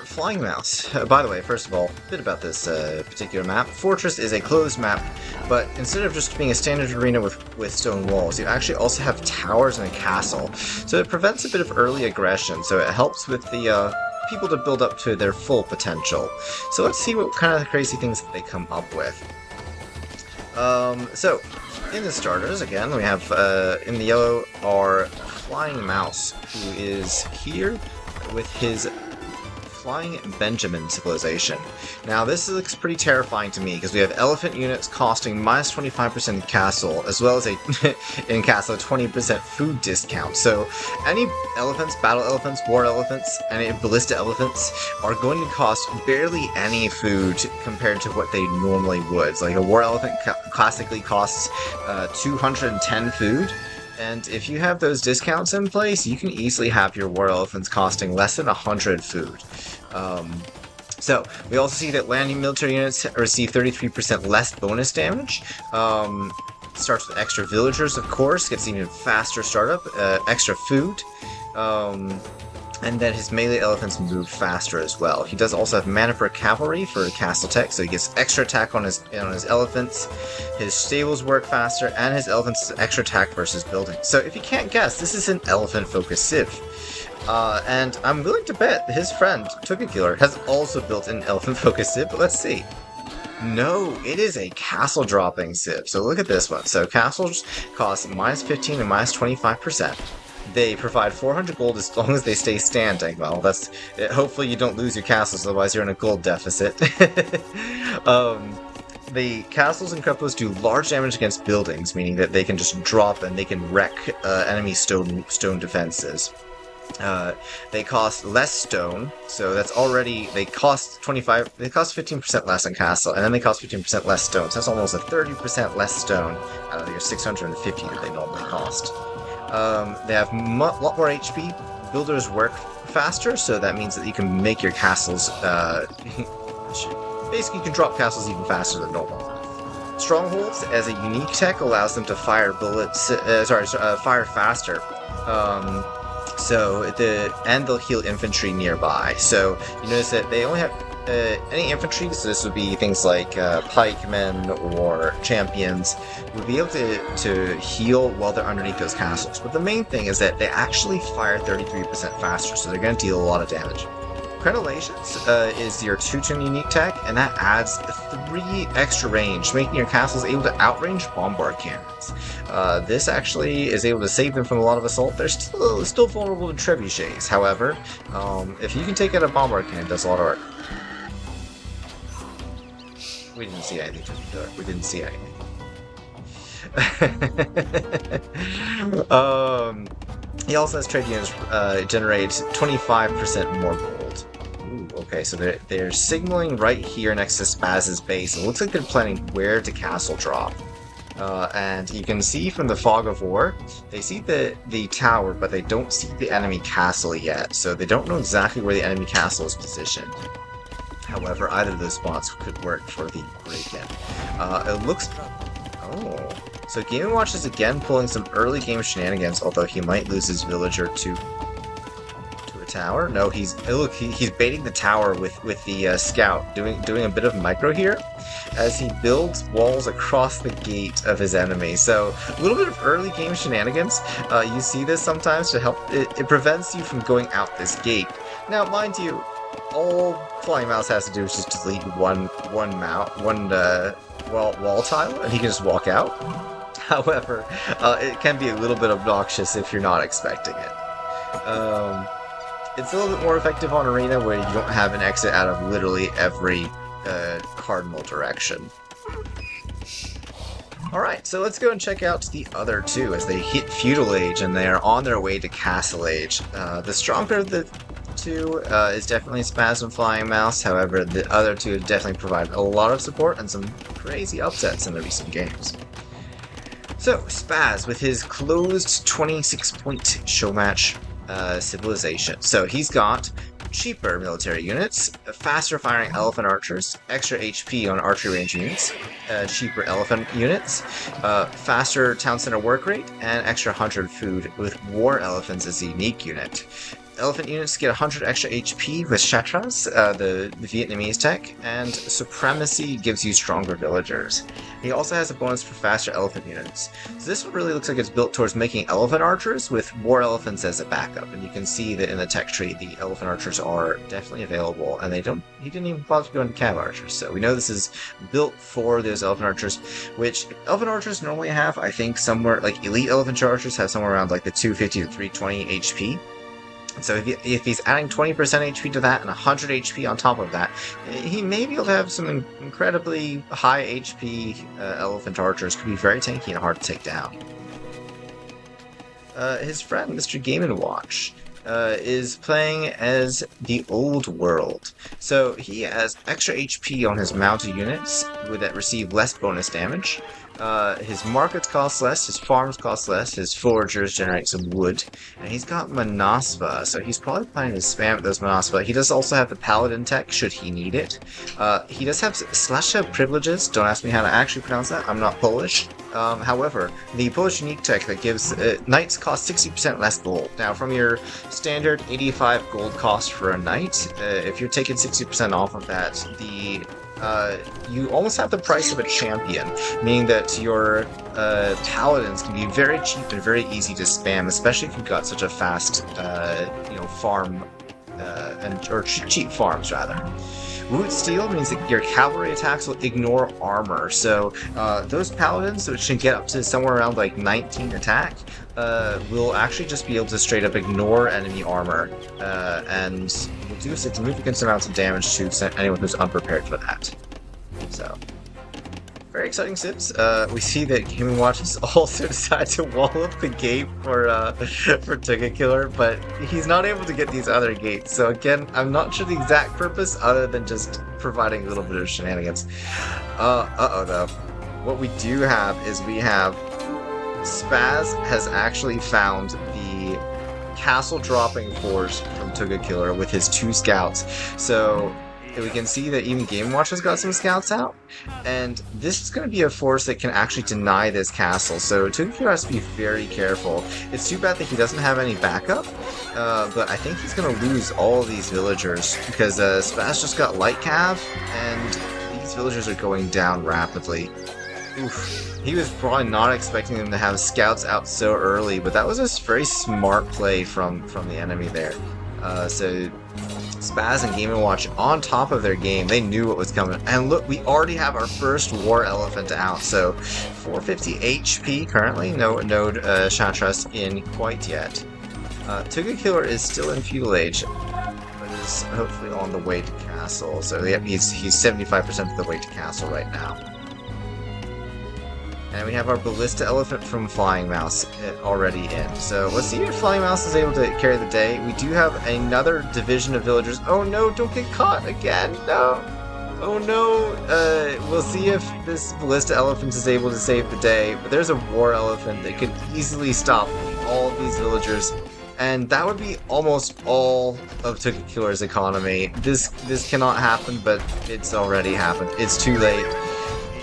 Flying Mouse. By the way, first of all, a bit about this particular map. Fortress is a closed map, but instead of just being a standard arena with stone walls, you actually also have towers and a castle. So it prevents a bit of early aggression, so it helps with the people to build up to their full potential. So let's see what kind of crazy things they come up with. So, in the starters, again, we have, in the yellow, our Flying Mouse, who is here with his Flying Benjamin civilization. Now this looks pretty terrifying to me because we have elephant units costing minus 25% in castle, as well as a in castle 20% food discount. So any elephants, battle elephants, war elephants, any ballista elephants are going to cost barely any food compared to what they normally would. So like a war elephant classically costs 210 food. And if you have those discounts in place, you can easily have your war elephants costing less than 100 food. So, we also see that landing military units receive 33% less bonus damage. Starts with extra villagers, of course, gets even faster startup, extra food. And then his melee elephants move faster as well. He does also have mana per cavalry for castle tech, so he gets extra attack on his elephants. His stables work faster, and his elephants have extra attack versus building. So if you can't guess, this is an elephant-focused civ. And I'm willing to bet his friend, Tookie Killer, has also built an elephant-focused civ, but let's see. No, it is a castle dropping civ. So look at this one. So castles cost minus 15 and minus 25%. They provide 400 gold as long as they stay standing. Well, that's... hopefully you don't lose your castles, otherwise you're in a gold deficit. The castles and crepos do large damage against buildings, meaning that they can just drop and they can wreck enemy stone defenses. They cost less stone, so that's already... They cost 15% less in castle, and then they cost 15% less stone, so that's almost a 30% less stone out of your 650 that they normally cost. They have a lot more HP. Builders work faster, so that means that you can make your castles, basically you can drop castles even faster than normal. Strongholds, as a unique tech, allows them to fire bullets, fire faster. And they'll heal infantry nearby. So you notice that they only have any infantry, so this would be things like pikemen or champions, would be able to heal while they're underneath those castles. But the main thing is that they actually fire 33% faster, so they're going to deal a lot of damage. Crenellations is your Teuton unique tech, and that adds 3 extra range, making your castles able to outrange bombard cannons. This actually is able to save them from a lot of assault. They're still vulnerable to trebuchets, however, if you can take out a bombard cannon, it does a lot of work. We didn't see anything. We didn't see anything. He also has trade units generate 25% more gold. Ooh, okay, so they're signaling right here next to Spaz's base. It looks like they're planning where to castle drop. And you can see from the fog of war, they see the tower, but they don't see the enemy castle yet. So they don't know exactly where the enemy castle is positioned. However, either of those spots could work for the break-in. It looks... Oh. So Game & Watch is again pulling some early game shenanigans, although he might lose his villager to tower. No, he's baiting the tower with the scout, doing a bit of micro here, as he builds walls across the gate of his enemy. So a little bit of early game shenanigans. You see this sometimes to help. It prevents you from going out this gate. Now, mind you, all Flying Mouse has to do is just delete one wall tile, and he can just walk out. However, it can be a little bit obnoxious if you're not expecting it. It's a little bit more effective on Arena, where you don't have an exit out of literally every cardinal direction. Alright, so let's go and check out the other two as they hit Feudal Age and they are on their way to Castle Age. The stronger of the two is definitely Spaz and Flying Mouse, however the other two definitely provide a lot of support and some crazy upsets in the recent games. So, Spaz with his closed 26-point Showmatch civilization. So he's got cheaper military units, faster firing elephant archers, extra HP on archery range units, cheaper elephant units, faster town center work rate, and extra 100 food with war elephants as a unique unit. Elephant units get 100 extra HP with Chatras, the Vietnamese tech, and Supremacy gives you stronger villagers. He also has a bonus for faster elephant units. So this one really looks like it's built towards making elephant archers with war elephants as a backup, and you can see that in the tech tree the elephant archers are definitely available, and he didn't even bother to go into cav archers, so we know this is built for those elephant archers, which elephant archers normally have, I think, somewhere, like elite elephant archers have somewhere around like the 250 to 320 HP. So if he's adding 20% HP to that and 100 HP on top of that, he may be able to have some incredibly high HP elephant archers. Could be very tanky and hard to take down. His friend, Mr. Game & Watch, is playing as the Old World. So he has extra HP on his mounted units that receive less bonus damage. His markets cost less, his farms cost less, his foragers generate some wood, and he's got Manaspa, so he's probably planning to spam those Manaspa. He does also have the Paladin tech, should he need it. He does have Slasha privileges, don't ask me how to actually pronounce that, I'm not Polish. However, the Polish unique tech that gives knights cost 60% less gold. Now, from your standard 85 gold cost for a knight, if you're taking 60% off of that, you almost have the price of a champion, meaning that your paladins can be very cheap and very easy to spam, especially if you've got such a fast, farm, or cheap farms rather. Root Steel means that your cavalry attacks will ignore armor, so those paladins, which can get up to somewhere around like 19 attack, will actually just be able to straight up ignore enemy armor, and will do significant amounts of damage to anyone who's unprepared for that. So, very exciting civs. We see that Game & Watch has also decided to wall up the gate for Ticket Killer, but he's not able to get these other gates. So again, I'm not sure the exact purpose other than just providing a little bit of shenanigans. Though. What we do have is we have Spaz has actually found the castle dropping force from Ticket Killer with his 2 scouts. So we can see that even Game & Watch has got some scouts out, and this is going to be a force that can actually deny this castle, so Ticket Killer has to be very careful. It's too bad that he doesn't have any backup, but I think he's going to lose all of these villagers, because Spaz just got light cav, and these villagers are going down rapidly. Oof. He was probably not expecting them to have scouts out so early, but that was a very smart play from the enemy there. So Spaz and Game & Watch on top of their game, they knew what was coming. And look, we already have our first War Elephant out, so 450 HP currently, no Chatras in quite yet. Ticket Killer is still in Feudal Age, but is hopefully on the way to Castle, so yeah, he's 75% of the way to Castle right now. And we have our Ballista Elephant from Flying Mouse already in. So let's see if Flying Mouse is able to carry the day. We do have another division of villagers. Oh no, don't get caught again, no! Oh no, we'll see if this Ballista Elephant is able to save the day. But there's a War Elephant that could easily stop all of these villagers. And that would be almost all of Ticket Killer's economy. This cannot happen, but it's already happened. It's too late.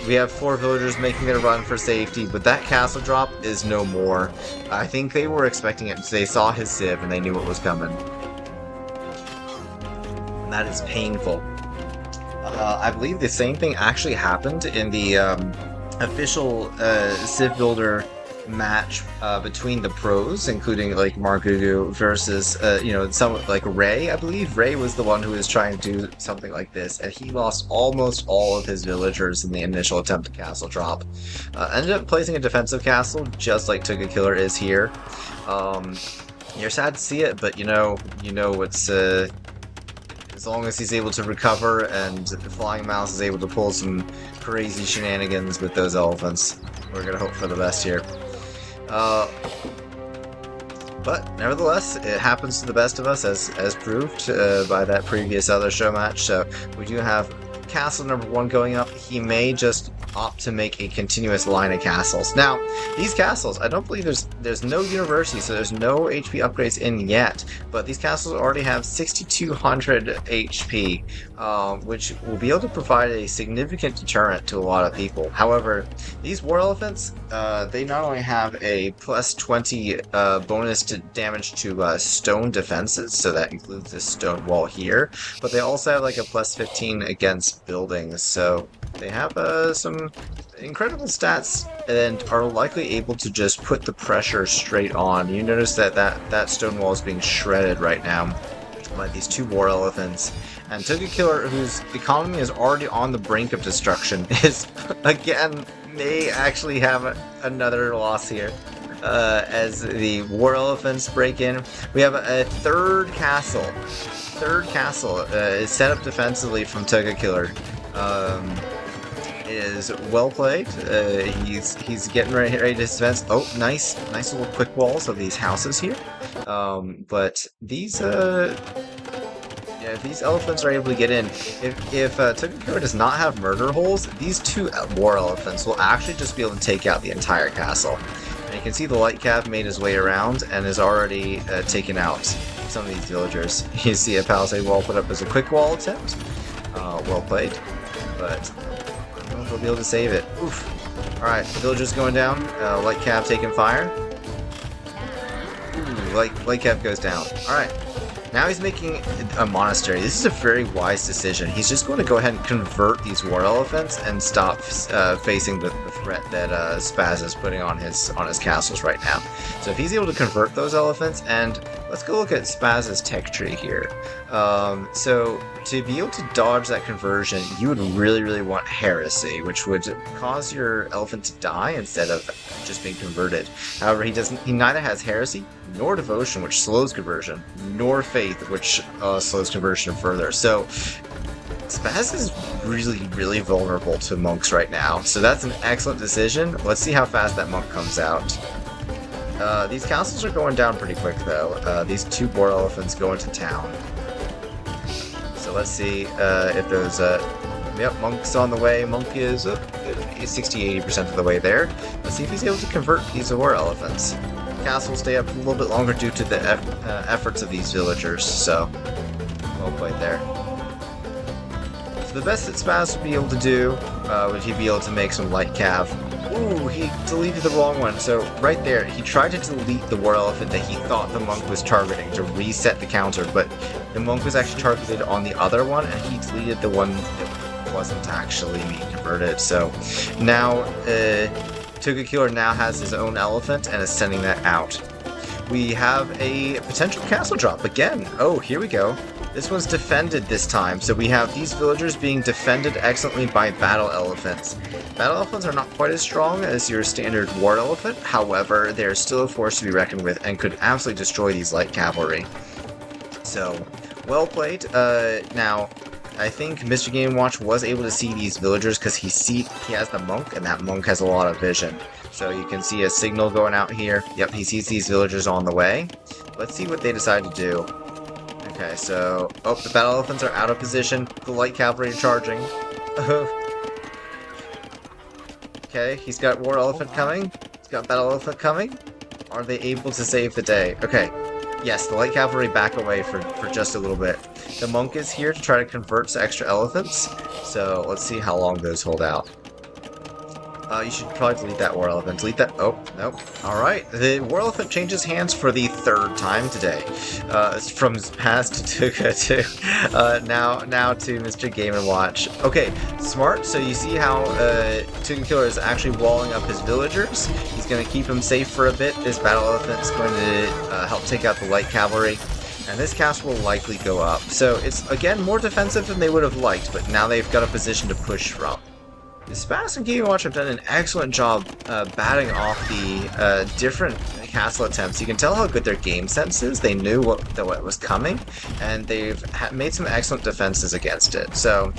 We have 4 villagers making their run for safety, but that castle drop is no more. I think they were expecting it. They saw his civ and they knew what was coming. and that is painful. I believe the same thing actually happened in the official CivBuilder match between the pros, including like Margugu versus some like Ray. I believe Ray was the one who was trying to do something like this, and he lost almost all of his villagers in the initial attempt to castle drop. Ended up placing a defensive castle, just like Took a Killer is here. You're sad to see it, but you know what's as long as he's able to recover and Flying Mouse is able to pull some crazy shenanigans with those elephants, we're gonna hope for the best here. But nevertheless, it happens to the best of us, as proved by that previous other show match. So we do have castle number 1 going up. He may just opt to make a continuous line of castles. Now, these castles, I don't believe there's no university, so there's no HP upgrades in yet, but these castles already have 6,200 HP, which will be able to provide a significant deterrent to a lot of people. However, these war elephants, they not only have a plus 20 bonus to damage to stone defenses, so that includes this stone wall here, but they also have like a plus 15 against buildings, so they have some incredible stats and are likely able to just put the pressure straight on. You notice that stone wall is being shredded right now by these 2 war elephants. And Took a Killer, whose economy is already on the brink of destruction, is, again, may actually have another loss here. As the war elephants break in. We have a third castle. Is set up defensively from Took a Killer. Is well played. He's getting ready to defense. Oh, nice little quick walls of these houses here. But these if these elephants are able to get in, if Took a Killer does not have murder holes, these 2 war elephants will actually just be able to take out the entire castle. And you can see the light cav made his way around and is already taken out some of these villagers. You see a palisade wall put up as a quick wall attempt. Well played, but I don't know if he'll be able to save it. Oof. Alright, villagers going down. Light cav taking fire. Ooh, light cav goes down. Alright. Now he's making a monastery. This is a very wise decision. He's just going to go ahead and convert these war elephants and stop facing the threat that Spaz is putting on his castles right now. So if he's able to convert those elephants, and let's go look at Spaz's tech tree here. So to be able to dodge that conversion, you would really want heresy, which would cause your elephant to die instead of just being converted. However, he neither has heresy nor devotion, which slows conversion, nor faith, which slows conversion further. So Spaz is really vulnerable to monks right now. So that's an excellent decision. Let's see how fast that monk comes out. These castles are going down pretty quick though. These 2 war elephants go into town. So let's see if those yep, monk's on the way. Monk is 60-80% of the way there. Let's see if he's able to convert these war elephants. Castle stay up a little bit longer due to the efforts of these villagers, so well played there. So the best that Spaz would be able to do would he be able to make some light cav. Ooh, he deleted the wrong one. So right there, he tried to delete the war elephant that he thought the monk was targeting to reset the counter, but the monk was actually targeted on the other one, and he deleted the one that wasn't actually being converted. So now Took a Killer now has his own elephant and is sending that out. We have a potential castle drop again. Oh, here we go. This one's defended this time, so we have these villagers being defended excellently by battle elephants. Battle elephants are not quite as strong as your standard war elephant, however, they're still a force to be reckoned with and could absolutely destroy these light cavalry. So, well played. Now, I think Mr. Game Watch was able to see these villagers because he has the monk, and that monk has a lot of vision. So you can see a signal going out here. Yep, he sees these villagers on the way. Let's see what they decide to do. Okay, so... oh, the battle elephants are out of position. The light cavalry are charging. Okay, he's got war elephant coming. He's got battle elephant coming. Are they able to save the day? Okay. Yes, the light cavalry back away for just a little bit. The monk is here to try to convert to extra elephants. So let's see how long those hold out. You should probably delete that war elephant. Delete that. Oh, nope. Alright. The war elephant changes hands for the third time today. It's from past to Tuga to now to Mr. Game & Watch. Okay, smart. So you see how Tuga Killer is actually walling up his villagers. He's going to keep them safe for a bit. This battle elephant is going to help take out the light cavalry. And this castle will likely go up. So it's, again, more defensive than they would have liked, but now they've got a position to push from. The Spaz and Game & Watch have done an excellent job batting off the different castle attempts. You can tell how good their game sense is. They knew what was coming, and they've made some excellent defenses against it. So,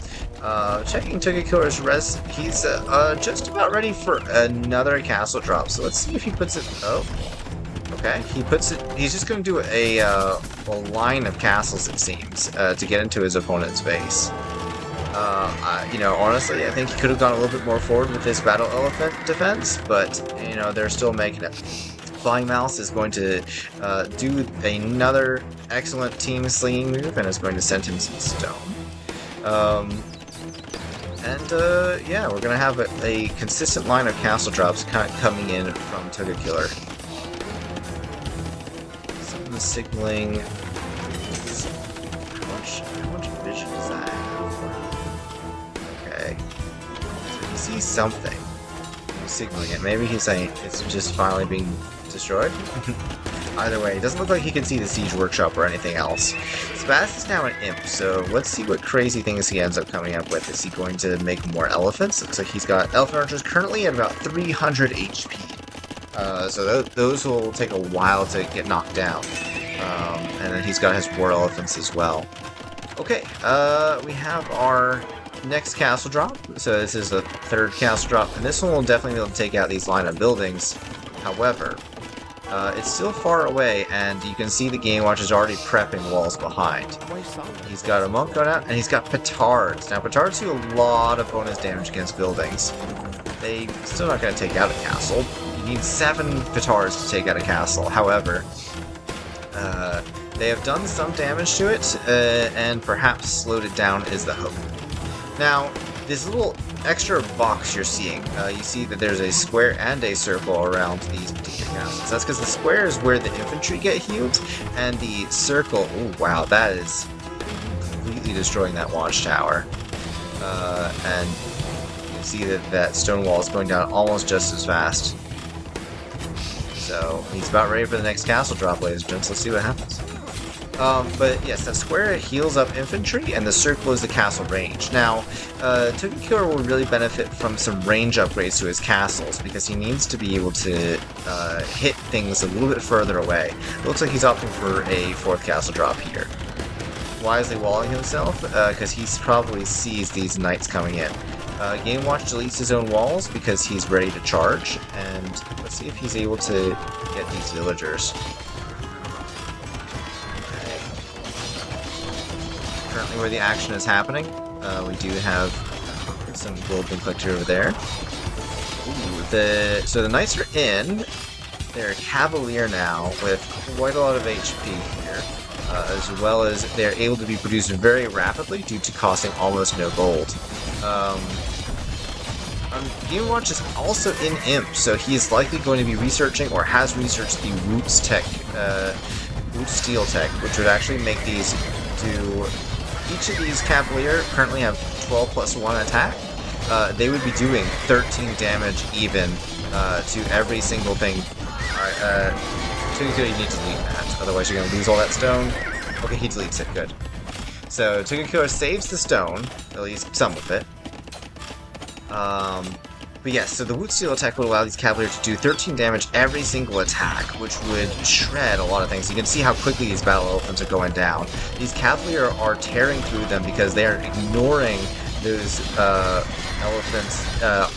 checking Tuga Killer's res, he's just about ready for another castle drop. So let's see if he puts it. Oh, okay. He puts it. He's just going to do a line of castles, it seems, to get into his opponent's base. You know, honestly, I think he could have gone a little bit more forward with this battle elephant defense, but, you know, they're still making it. Flying Mouse is going to do another excellent team slinging move, and is going to send him some stone. Yeah, we're going to have a consistent line of castle drops coming in from Tuga Killer. Some of the signaling. How much vision does that have? Okay. So he sees something. He's signaling it. Maybe he's saying it's just finally being destroyed? Either way, it doesn't look like he can see the siege workshop or anything else. Spaz is now an imp, so let's see what crazy things he ends up coming up with. Is he going to make more elephants? Looks like he's got elephant archers currently at about 300 HP. So those will take a while to get knocked down. And then he's got his war elephants as well. Okay, we have our next castle drop. So this is the third castle drop, and this one will definitely be able to take out these line of buildings. However, it's still far away, and you can see the Game Watch is already prepping walls behind. He's got a monk going out, and he's got petards. Now, petards do a lot of bonus damage against buildings. They're still not going to take out a castle. You need 7 petards to take out a castle. However, they have done some damage to it, and perhaps slowed it down is the hope. Now, this little extra box you're seeing, you see that there's a square and a circle around these particular castles. That's because the square is where the infantry get healed, and the circle, oh wow, that is completely destroying that watchtower. And you see that that stone wall is going down almost just as fast. So, he's about ready for the next castle drop, ladies and gents. Let's see what happens. But yes, that square heals up infantry, and the circle is the castle range. Now, Tuga Killer will really benefit from some range upgrades to his castles, because he needs to be able to hit things a little bit further away. It looks like he's opting for a 4th castle drop here. Wisely walling himself, because he probably sees these knights coming in. Game Watch deletes his own walls because he's ready to charge, and let's see if he's able to get these villagers. Currently where the action is happening, we do have some gold being collected over there. Ooh, so the knights are in. They're cavalier now with quite a lot of HP here, as well as they're able to be produced very rapidly due to costing almost no gold. Game Watch is also in Imp, so he is likely going to be researching, or has researched, the Roots tech, Root Steel tech, which would actually make these do. Each of these Cavalier currently have 12 plus 1 attack. They would be doing 13 damage even to every single thing. Alright, Tuga Killer, you need to delete that, otherwise you're going to lose all that stone. Okay, he deletes it, good. So, Tuga Killer saves the stone, at least some of it. But yes, so the Woot Steel attack would allow these Cavalier to do 13 damage every single attack, which would shred a lot of things. You can see how quickly these battle elephants are going down. These Cavalier are tearing through them because they are ignoring those elephants'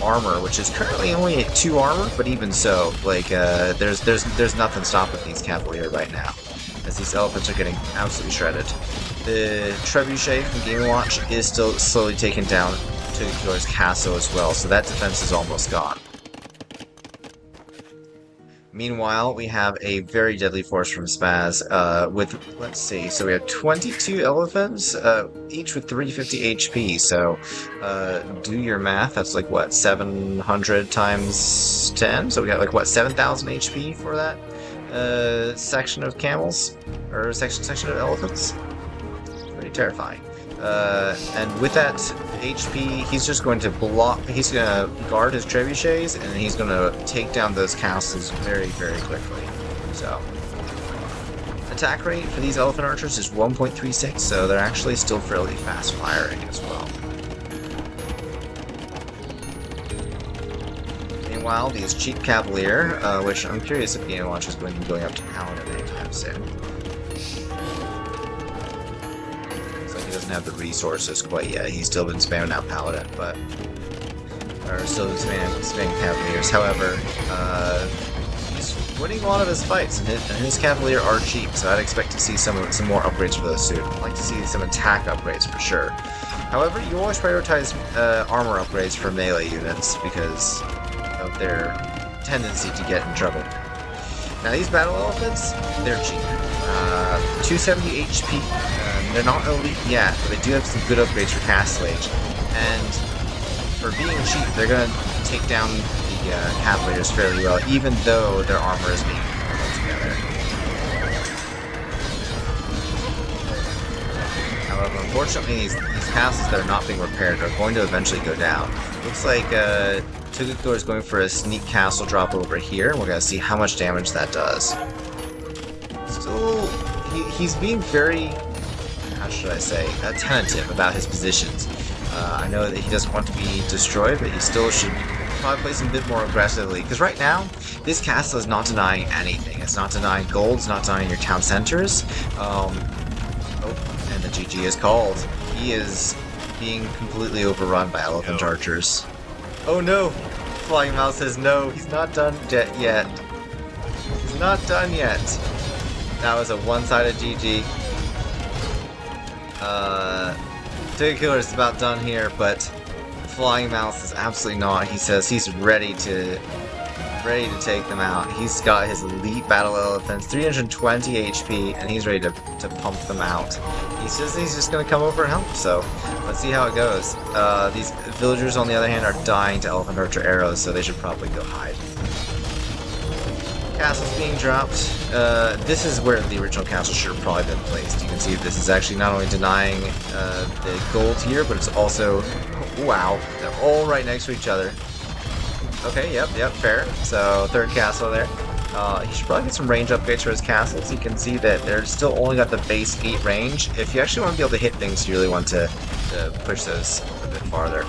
armor, which is currently only at 2 armor, but even so, like, there's nothing stopping these Cavalier right now, as these elephants are getting absolutely shredded. The Trebuchet from Game Watch is still slowly taking down Tuga Killer's castle as well, so that defense is almost gone. Meanwhile, we have a very deadly force from Spaz, with, let's see, so we have 22 elephants, each with 350 HP, so, do your math, that's like, what, 700 times 10? So we got, like, what, 7,000 HP for that, section of camels? Or section of elephants? Pretty terrifying. And with that HP, he's just going to he's going to guard his trebuchets, and he's going to take down those castles very, very quickly. So, attack rate for these elephant archers is 1.36, so they're actually still fairly fast firing as well. Meanwhile, these cheap cavalier, which I'm curious if AgeOfNoobs is going to be going up to paladin anytime soon. Doesn't have the resources quite yet. He's still been spamming out Paladin, still been spamming Cavaliers. However, he's winning a lot of his fights, and his Cavalier are cheap, so I'd expect to see some more upgrades for those soon. I'd like to see some attack upgrades for sure. However, you always prioritize armor upgrades for melee units because of their tendency to get in trouble. Now these battle elephants, they're cheap. 270 HP. They're not elite yet, but they do have some good upgrades for Castle Age. And for being cheap, they're going to take down the Cavaliers fairly well, even though their armor is being put together. However, unfortunately, these castles that are not being repaired are going to eventually go down. Looks like CivBuilder is going for a sneak castle drop over here, and we're going to see how much damage that does. Still, he's being very, how should I say, tentative about his positions. I know that he doesn't want to be destroyed, but he still should probably play some bit more aggressively. Because right now, this castle is not denying anything. It's not denying gold, it's not denying your town centers. Oh, and the GG is called. He is being completely overrun by elephant archers. Oh no! Flying Mouse says no, he's not done yet. He's not done yet. That was a one-sided GG. Ticket Killer is about done here, but Flying Mouse is absolutely not. He says he's ready to take them out. He's got his elite battle elephants, 320 HP, and he's ready to pump them out. He says he's just going to come over and help, so let's see how it goes. These villagers, on the other hand, are dying to elephant archer arrows, so they should probably go hide. Castle's being dropped. This is where the original castle should have probably been placed. You can see this is actually not only denying the gold here, but it's also... Wow, they're all right next to each other. Okay, yep, fair. So, third castle there. He should probably get some range upgrades for his castles. You can see that they're still only got the base 8 range. If you actually want to be able to hit things, you really want to push those a bit farther.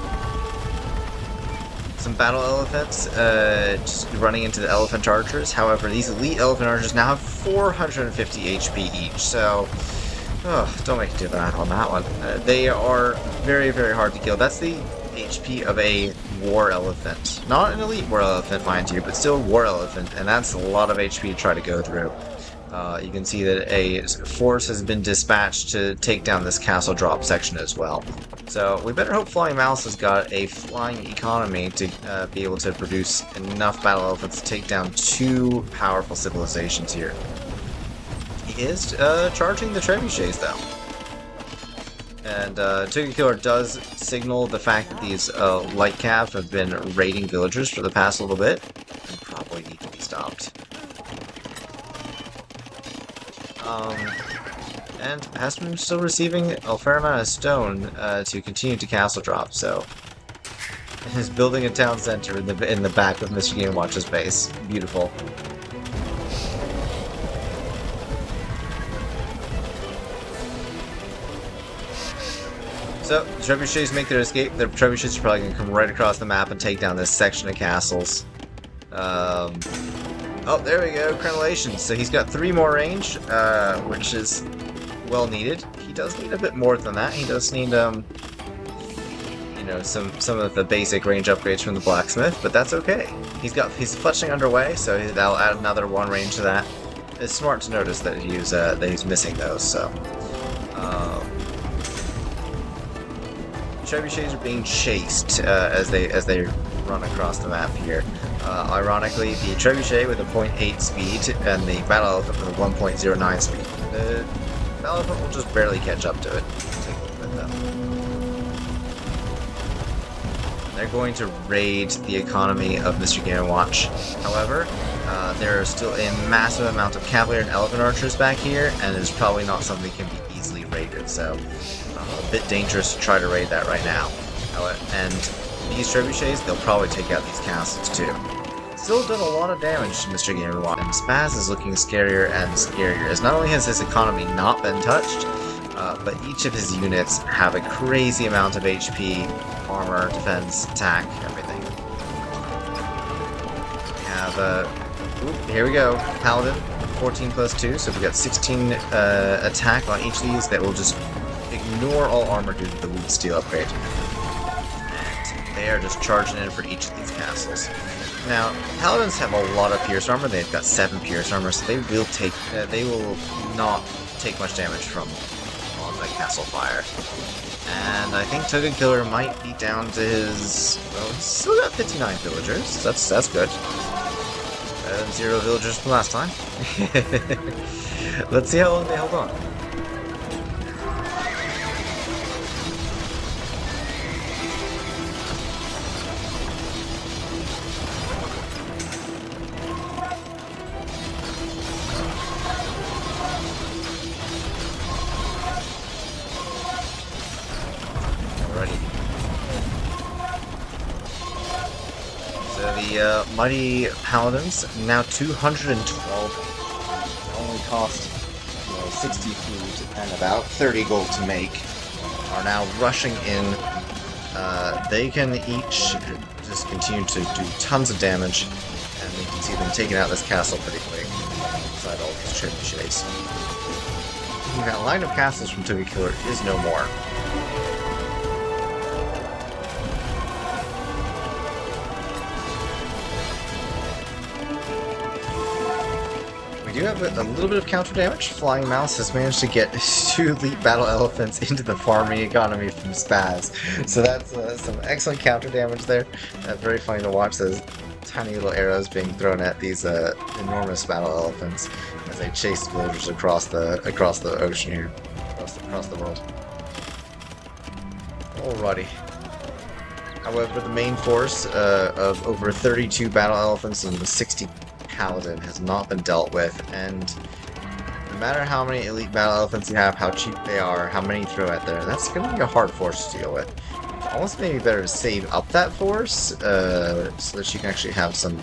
Some battle elephants, just running into the elephant archers. However, these elite elephant archers now have 450 HP each, so don't make it do that on that one. They are very, very hard to kill. That's the HP of a war elephant. Not an elite war elephant, mind you, but still a war elephant, and that's a lot of HP to try to go through. You can see that a force has been dispatched to take down this castle drop section as well. So we better hope Flying Mouse has got a flying economy to be able to produce enough battle elephants to take down 2 powerful civilizations here. He is charging the trebuchets though. And Ticket Killer does signal the fact that these light cav have been raiding villagers for the past little bit and probably need to be stopped. And has been still receiving a fair amount of stone to continue to castle drop, so is building a town center in the back of Mr. Game Watch's base. Beautiful. So, the trebuchets make their escape. The trebuchets are probably going to come right across the map and take down this section of castles. Oh, there we go, crenellations. So he's got 3 more range, which is well needed. He does need a bit more than that. He does need, you know, some of the basic range upgrades from the blacksmith, but that's okay. He's fletching underway, so that'll add another 1 range to that. It's smart to notice that he's missing those. So, trebuchets are being chased as they run across the map here. Ironically, the Trebuchet with a 0.8 speed and the Battle Elephant with a 1.09 speed. The Battle Elephant will just barely catch up to it. Take a look at that. They're going to raid the economy of Mr. Game & Watch. However, there are still a massive amount of cavalry and elephant archers back here, and it's probably not something that can be easily raided, so a bit dangerous to try to raid that right now. And these trebuchets, they'll probably take out these castles too. Still done a lot of damage to Mr. Game & Watch, and Spaz is looking scarier and scarier, as not only has his economy not been touched, but each of his units have a crazy amount of HP, armor, defense, attack, everything. We have here we go, Paladin, 14 plus 2, so we've got 16 attack on each of these that will just ignore all armor due to the wood steel upgrade. And they are just charging in for each of these castles. Now, Paladins have a lot of pierce armor. They've got 7 pierce armor, so they will not take much damage from on the castle fire. And I think Token Killer might be down to his... well, he's still got 59 villagers. That's good. Better than 0 villagers from last time. Let's see how long they hold on. So the mighty Paladins, now 212, only cost 60 food and about 30 gold to make, are now rushing in. They can each just continue to do tons of damage, and we can see them taking out this castle pretty quick, inside all these trebuchets. That line of castles from Token Killer is no more. We do have a little bit of counter damage. Flying Mouse has managed to get 2 elite battle elephants into the farming economy from Spaz. So that's some excellent counter damage there. Very funny to watch those tiny little arrows being thrown at these enormous battle elephants as they chase villagers across the ocean here, across the world. Alrighty. However, the main force of over 32 battle elephants and 60 Paladin has not been dealt with, and no matter how many elite battle elephants you have, how cheap they are, how many you throw out there, that's going to be a hard force to deal with. Almost maybe better to save up that force so that you can actually have some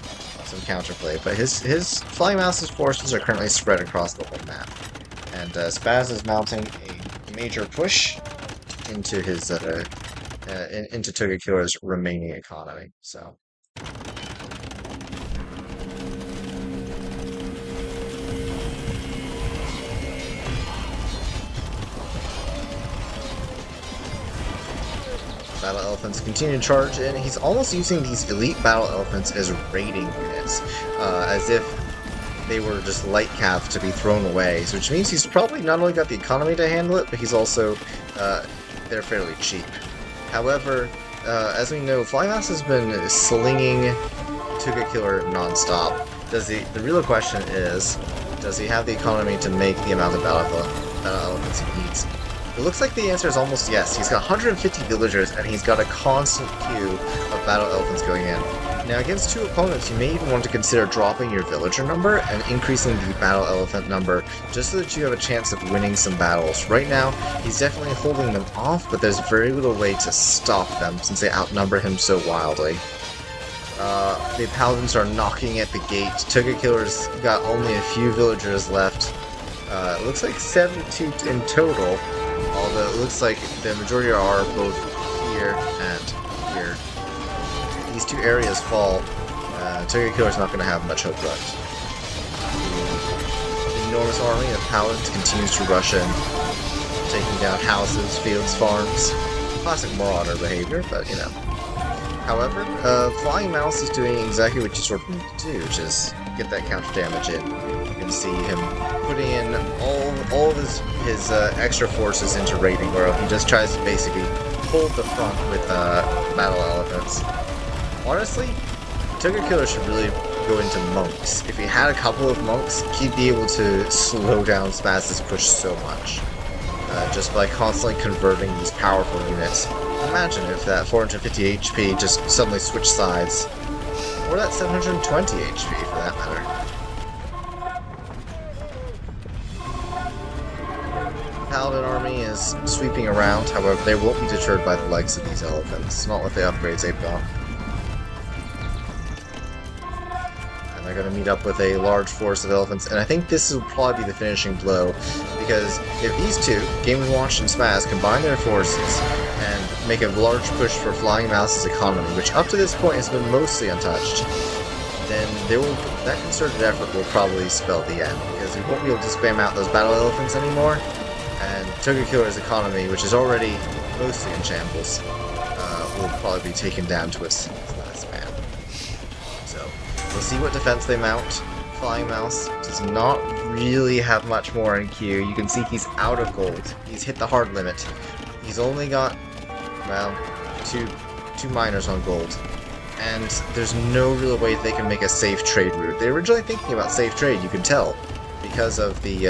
counterplay. But his Flying Mouse's forces are currently spread across the whole map, and Spaz is mounting a major push into his into Token Killer's remaining economy. So. Battle Elephants continue to charge in. He's almost using these elite Battle Elephants as raiding units, as if they were just light cav to be thrown away, so which means he's probably not only got the economy to handle it, but he's also, they're fairly cheap. However, as we know, Flying Mouse has been slinging Token Killer non-stop. The real question is, does he have the economy to make the amount of battle elephants he needs? It looks like the answer is almost yes. He's got 150 villagers, and he's got a constant queue of battle elephants going in. Now, against 2 opponents, you may even want to consider dropping your villager number and increasing the battle elephant number, just so that you have a chance of winning some battles. Right now, he's definitely holding them off, but there's very little way to stop them, since they outnumber him so wildly. The Paladins are knocking at the gate. Token Killer's got only a few villagers left. It looks like 72 in total. Although it looks like the majority are both here and here. These 2 areas fall. Token Killer's not going to have much hope left. The enormous army of Paladins continues to rush in, taking down houses, fields, farms. Classic Marauder behavior, but you know. However, Flying Mouse is doing exactly what you sort of need to do, which is get that counter damage in. You can see him putting in all of his extra forces into raiding, where he just tries to basically hold the front with battle elephants. Honestly, Toga Killer should really go into monks. If he had a couple of monks, he'd be able to slow down Spaz's push so much. Just by constantly converting these powerful units. Imagine if that 450 HP just suddenly switched sides. Or that 720 HP for that matter. Paladin army is sweeping around, however they won't be deterred by the likes of these elephants, not with the upgrades they've got. And they're going to meet up with a large force of elephants, and I think this will probably be the finishing blow, because if these two, Game & Watch and Spaz, combine their forces and make a large push for Flying Mouse's economy, which up to this point has been mostly untouched, then that concerted effort will probably spell the end, because we won't be able to spam out those battle elephants anymore, and Toga Killer's economy, which is already mostly in shambles, will probably be taken down to its last man. So, we'll see what defense they mount. Flying Mouse does not really have much more in queue. You can see he's out of gold. He's hit the hard limit. He's only got, well, two miners on gold. And there's no real way they can make a safe trade route. They were originally thinking about safe trade, you can tell, because of the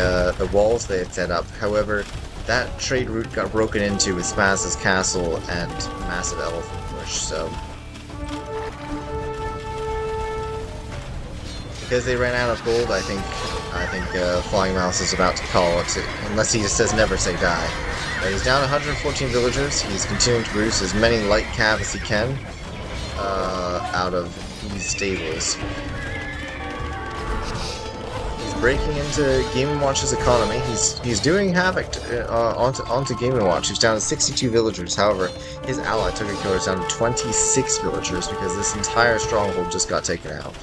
walls they had set up. However, that trade route got broken into with Spaz's castle and massive elephant push, so... Because they ran out of gold, I think Flying Mouse is about to call it, unless he just says never say die. He's down 114 villagers. He's continuing to produce as many light cav as he can out of these stables. He's breaking into Game & Watch's economy. He's doing havoc onto Game & Watch. He's down to 62 villagers. However, his ally Toga Killer is down to 26 villagers because this entire stronghold just got taken out.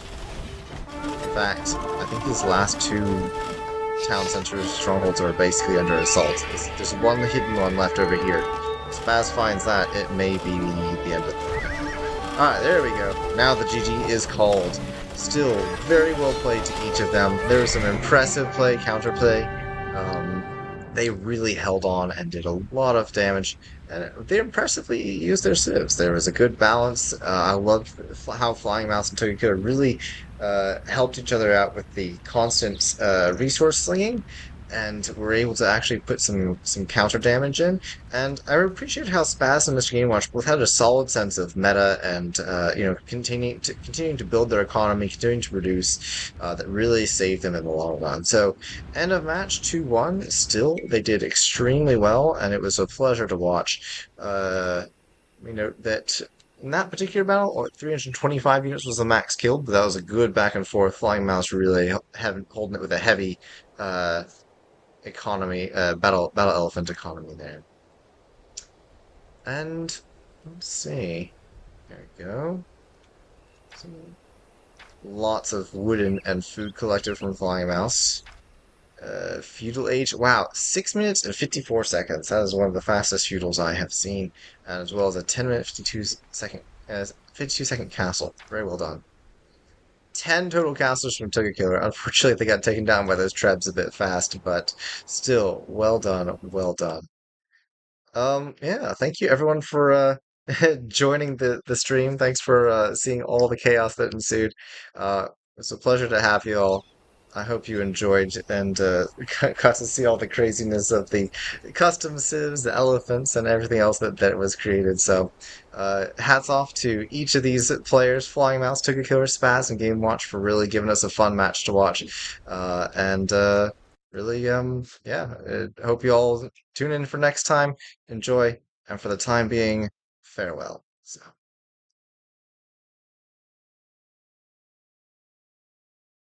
In fact, I think these last two town center strongholds are basically under assault. There's one hidden one left over here. If Spaz finds that, it may be the end of it. Alright, there we go. Now the GG is called. Still, very well played to each of them. There was some impressive play, counterplay. They really held on and did a lot of damage. And they impressively used their civs. There was a good balance. I loved how Flying Mouse and Toga Killer really helped each other out with the constant resource slinging, and were able to actually put some counter damage in. And I appreciate how Spaz and Mr. Game Watch both had a solid sense of meta and continuing to build their economy, continuing to produce, that really saved them in the long run. So end of match 2-1. Still, they did extremely well, and it was a pleasure to watch. That in that particular battle, 325 units was the max killed, but that was a good back and forth. Flying Mouse really holding it with a heavy economy, battle elephant economy there. And let's see, there we go. Lots of wooden and food collected from Flying Mouse. Feudal age, wow, 6 minutes and 54 seconds. That is one of the fastest feudals I have seen, and as well as a 10-minute 52-second castle. Very well done. 10 total castles from Toga Killer. Unfortunately, they got taken down by those trebs a bit fast, but still, well done, well done. Yeah, thank you everyone for joining the stream. Thanks for seeing all the chaos that ensued. It's a pleasure to have you all. I hope you enjoyed and got to see all the craziness of the custom civs, the elephants, and everything else that was created. So, hats off to each of these players, Flying Mouse, Toga Killer, Spaz, and Game Watch for really giving us a fun match to watch. Really, yeah, I hope you all tune in for next time. Enjoy, and for the time being, farewell. So.